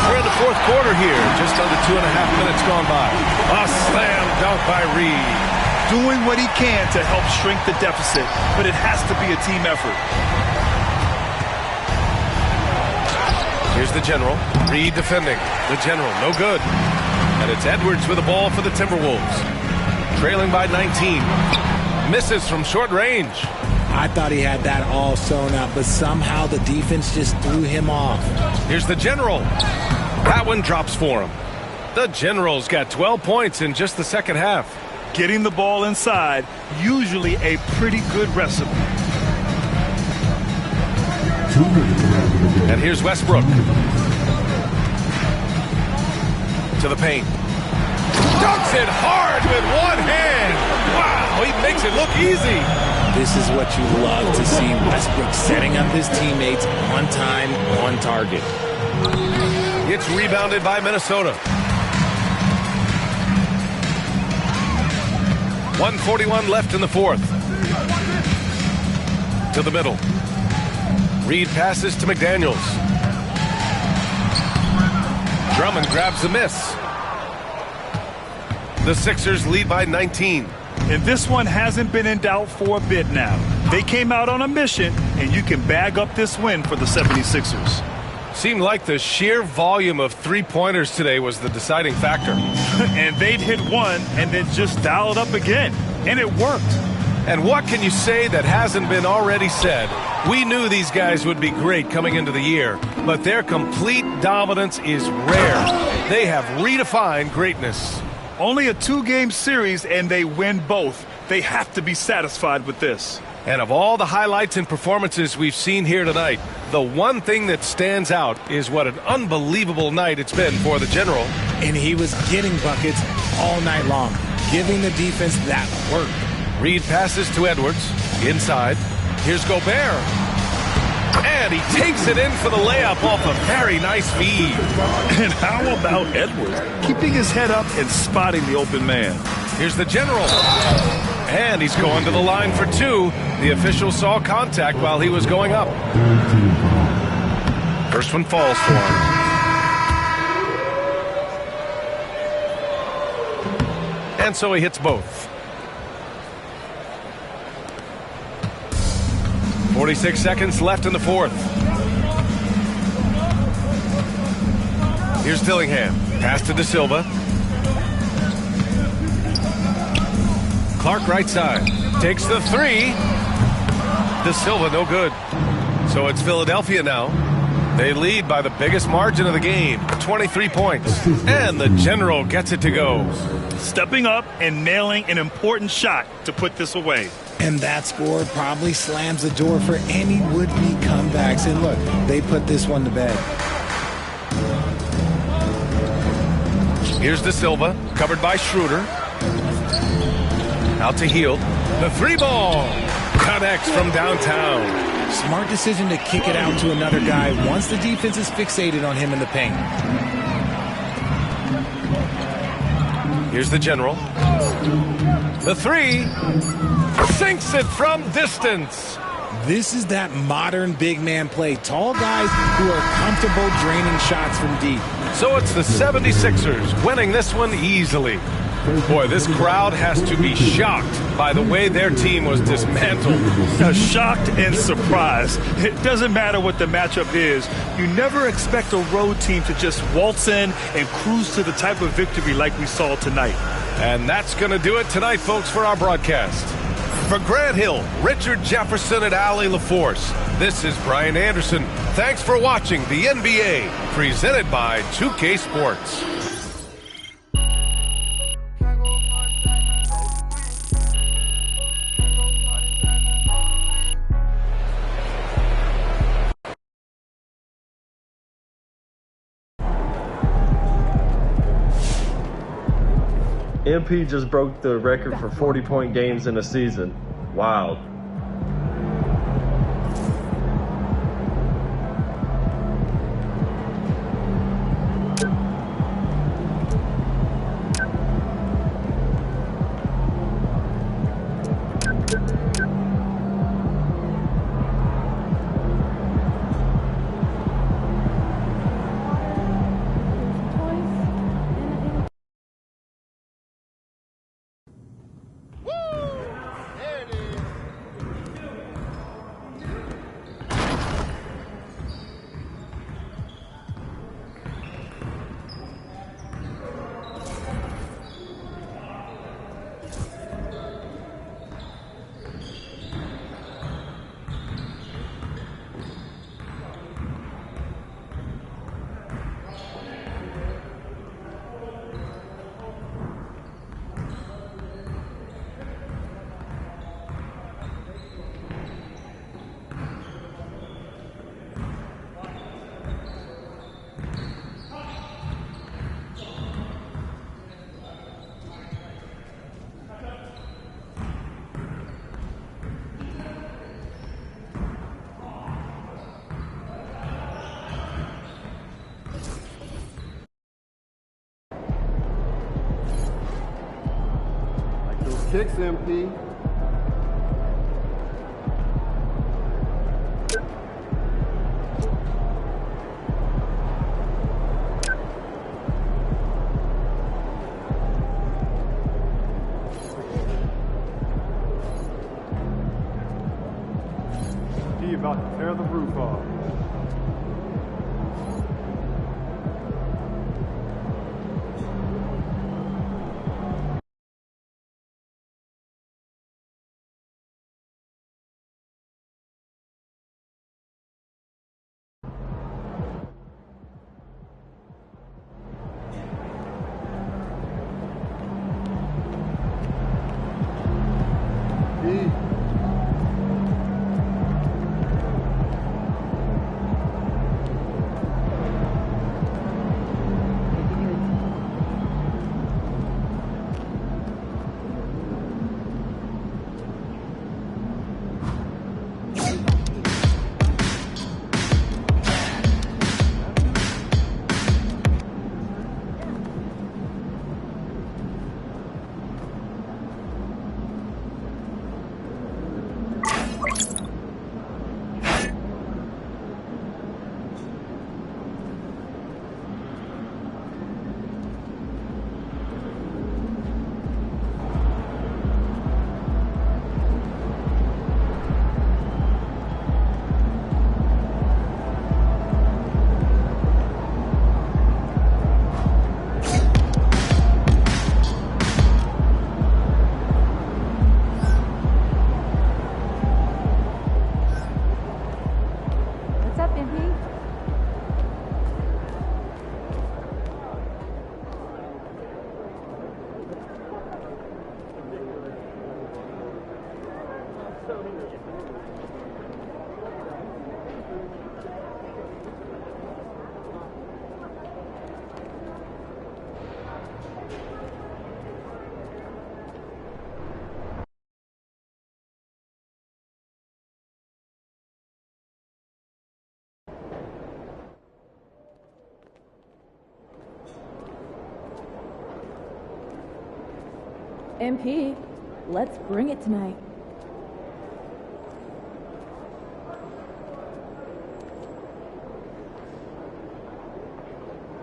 [SPEAKER 6] We're in the fourth quarter here, just under 2.5 minutes gone by. A slam dunk by Reed.
[SPEAKER 7] Doing what he can to help shrink the deficit, but it has to be a team effort.
[SPEAKER 6] Here's the General. Reed defending. The General, no good. And it's Edwards with the ball for the Timberwolves. Trailing by 19. Misses from short range.
[SPEAKER 19] I thought he had that all sewn up, but somehow the defense just threw him off.
[SPEAKER 6] Here's the General. That one drops for him. The General's got 12 points in just the second half.
[SPEAKER 7] Getting the ball inside, usually a pretty good recipe.
[SPEAKER 6] And here's Westbrook. To the paint. Dunks it hard with one hand. Wow, he makes it look easy.
[SPEAKER 19] This is what you love to see. Westbrook setting up his teammates on time, on target.
[SPEAKER 6] It's rebounded by Minnesota. 1:41 left in the fourth. To the middle. Reed passes to McDaniels. Drummond grabs the miss. The Sixers lead by 19.
[SPEAKER 7] And this one hasn't been in doubt for a bit now. They came out on a mission, and you can bag up this win for the 76ers.
[SPEAKER 6] Seemed like the sheer volume of three-pointers today was the deciding factor.
[SPEAKER 7] And they'd hit one and then just dial it up again. And it worked.
[SPEAKER 6] And what can you say that hasn't been already said? We knew these guys would be great coming into the year, but their complete dominance is rare. They have redefined greatness.
[SPEAKER 7] Only a 2-game series, and they win both. They have to be satisfied with this.
[SPEAKER 6] And of all the highlights and performances we've seen here tonight, the one thing that stands out is what an unbelievable night it's been for the General.
[SPEAKER 19] And he was getting buckets all night long, giving the defense that work.
[SPEAKER 6] Reed passes to Edwards. Inside. Here's Gobert. And he takes it in for the layup off a very nice feed.
[SPEAKER 7] And how about Edwards? Keeping his head up and spotting the open man.
[SPEAKER 6] Here's the General. And he's going to the line for two. The official saw contact while he was going up. First one falls for him. And so he hits both. 46 seconds left in the fourth. Here's Dillingham. Pass to De Silva. Clark right side. Takes the three. De Silva no good. So it's Philadelphia now. They lead by the biggest margin of the game, 23 points. And the General gets it to go.
[SPEAKER 7] Stepping up and nailing an important shot to put this away.
[SPEAKER 19] And that score probably slams the door for any would-be comebacks. And look, they put this one to bed.
[SPEAKER 6] Here's De Silva, covered by Schroeder. Out to Hield. The three ball connects from downtown.
[SPEAKER 19] Smart decision to kick it out to another guy once the defense is fixated on him in the paint.
[SPEAKER 6] Here's the General. The three. Sinks it from distance.
[SPEAKER 19] This is that modern big man play. Tall guys who are comfortable draining shots from deep.
[SPEAKER 6] So it's the 76ers winning this one easily. Boy, this crowd has to be shocked by the way their team was dismantled.
[SPEAKER 7] Shocked and surprised. It doesn't matter what the matchup is. You never expect a road team to just waltz in and cruise to the type of victory like we saw tonight.
[SPEAKER 6] And that's going to do it tonight, folks, for our broadcast. For Grant Hill, Richard Jefferson, and Allie LaForce, this is Brian Anderson. Thanks for watching the NBA, presented by 2K Sports.
[SPEAKER 20] MP just broke the record for 40-point games in a season. Wow.
[SPEAKER 18] Kicks, MP. He about to tear the roof off.
[SPEAKER 5] MP, let's bring it tonight.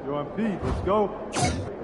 [SPEAKER 18] Yo, MP, let's go.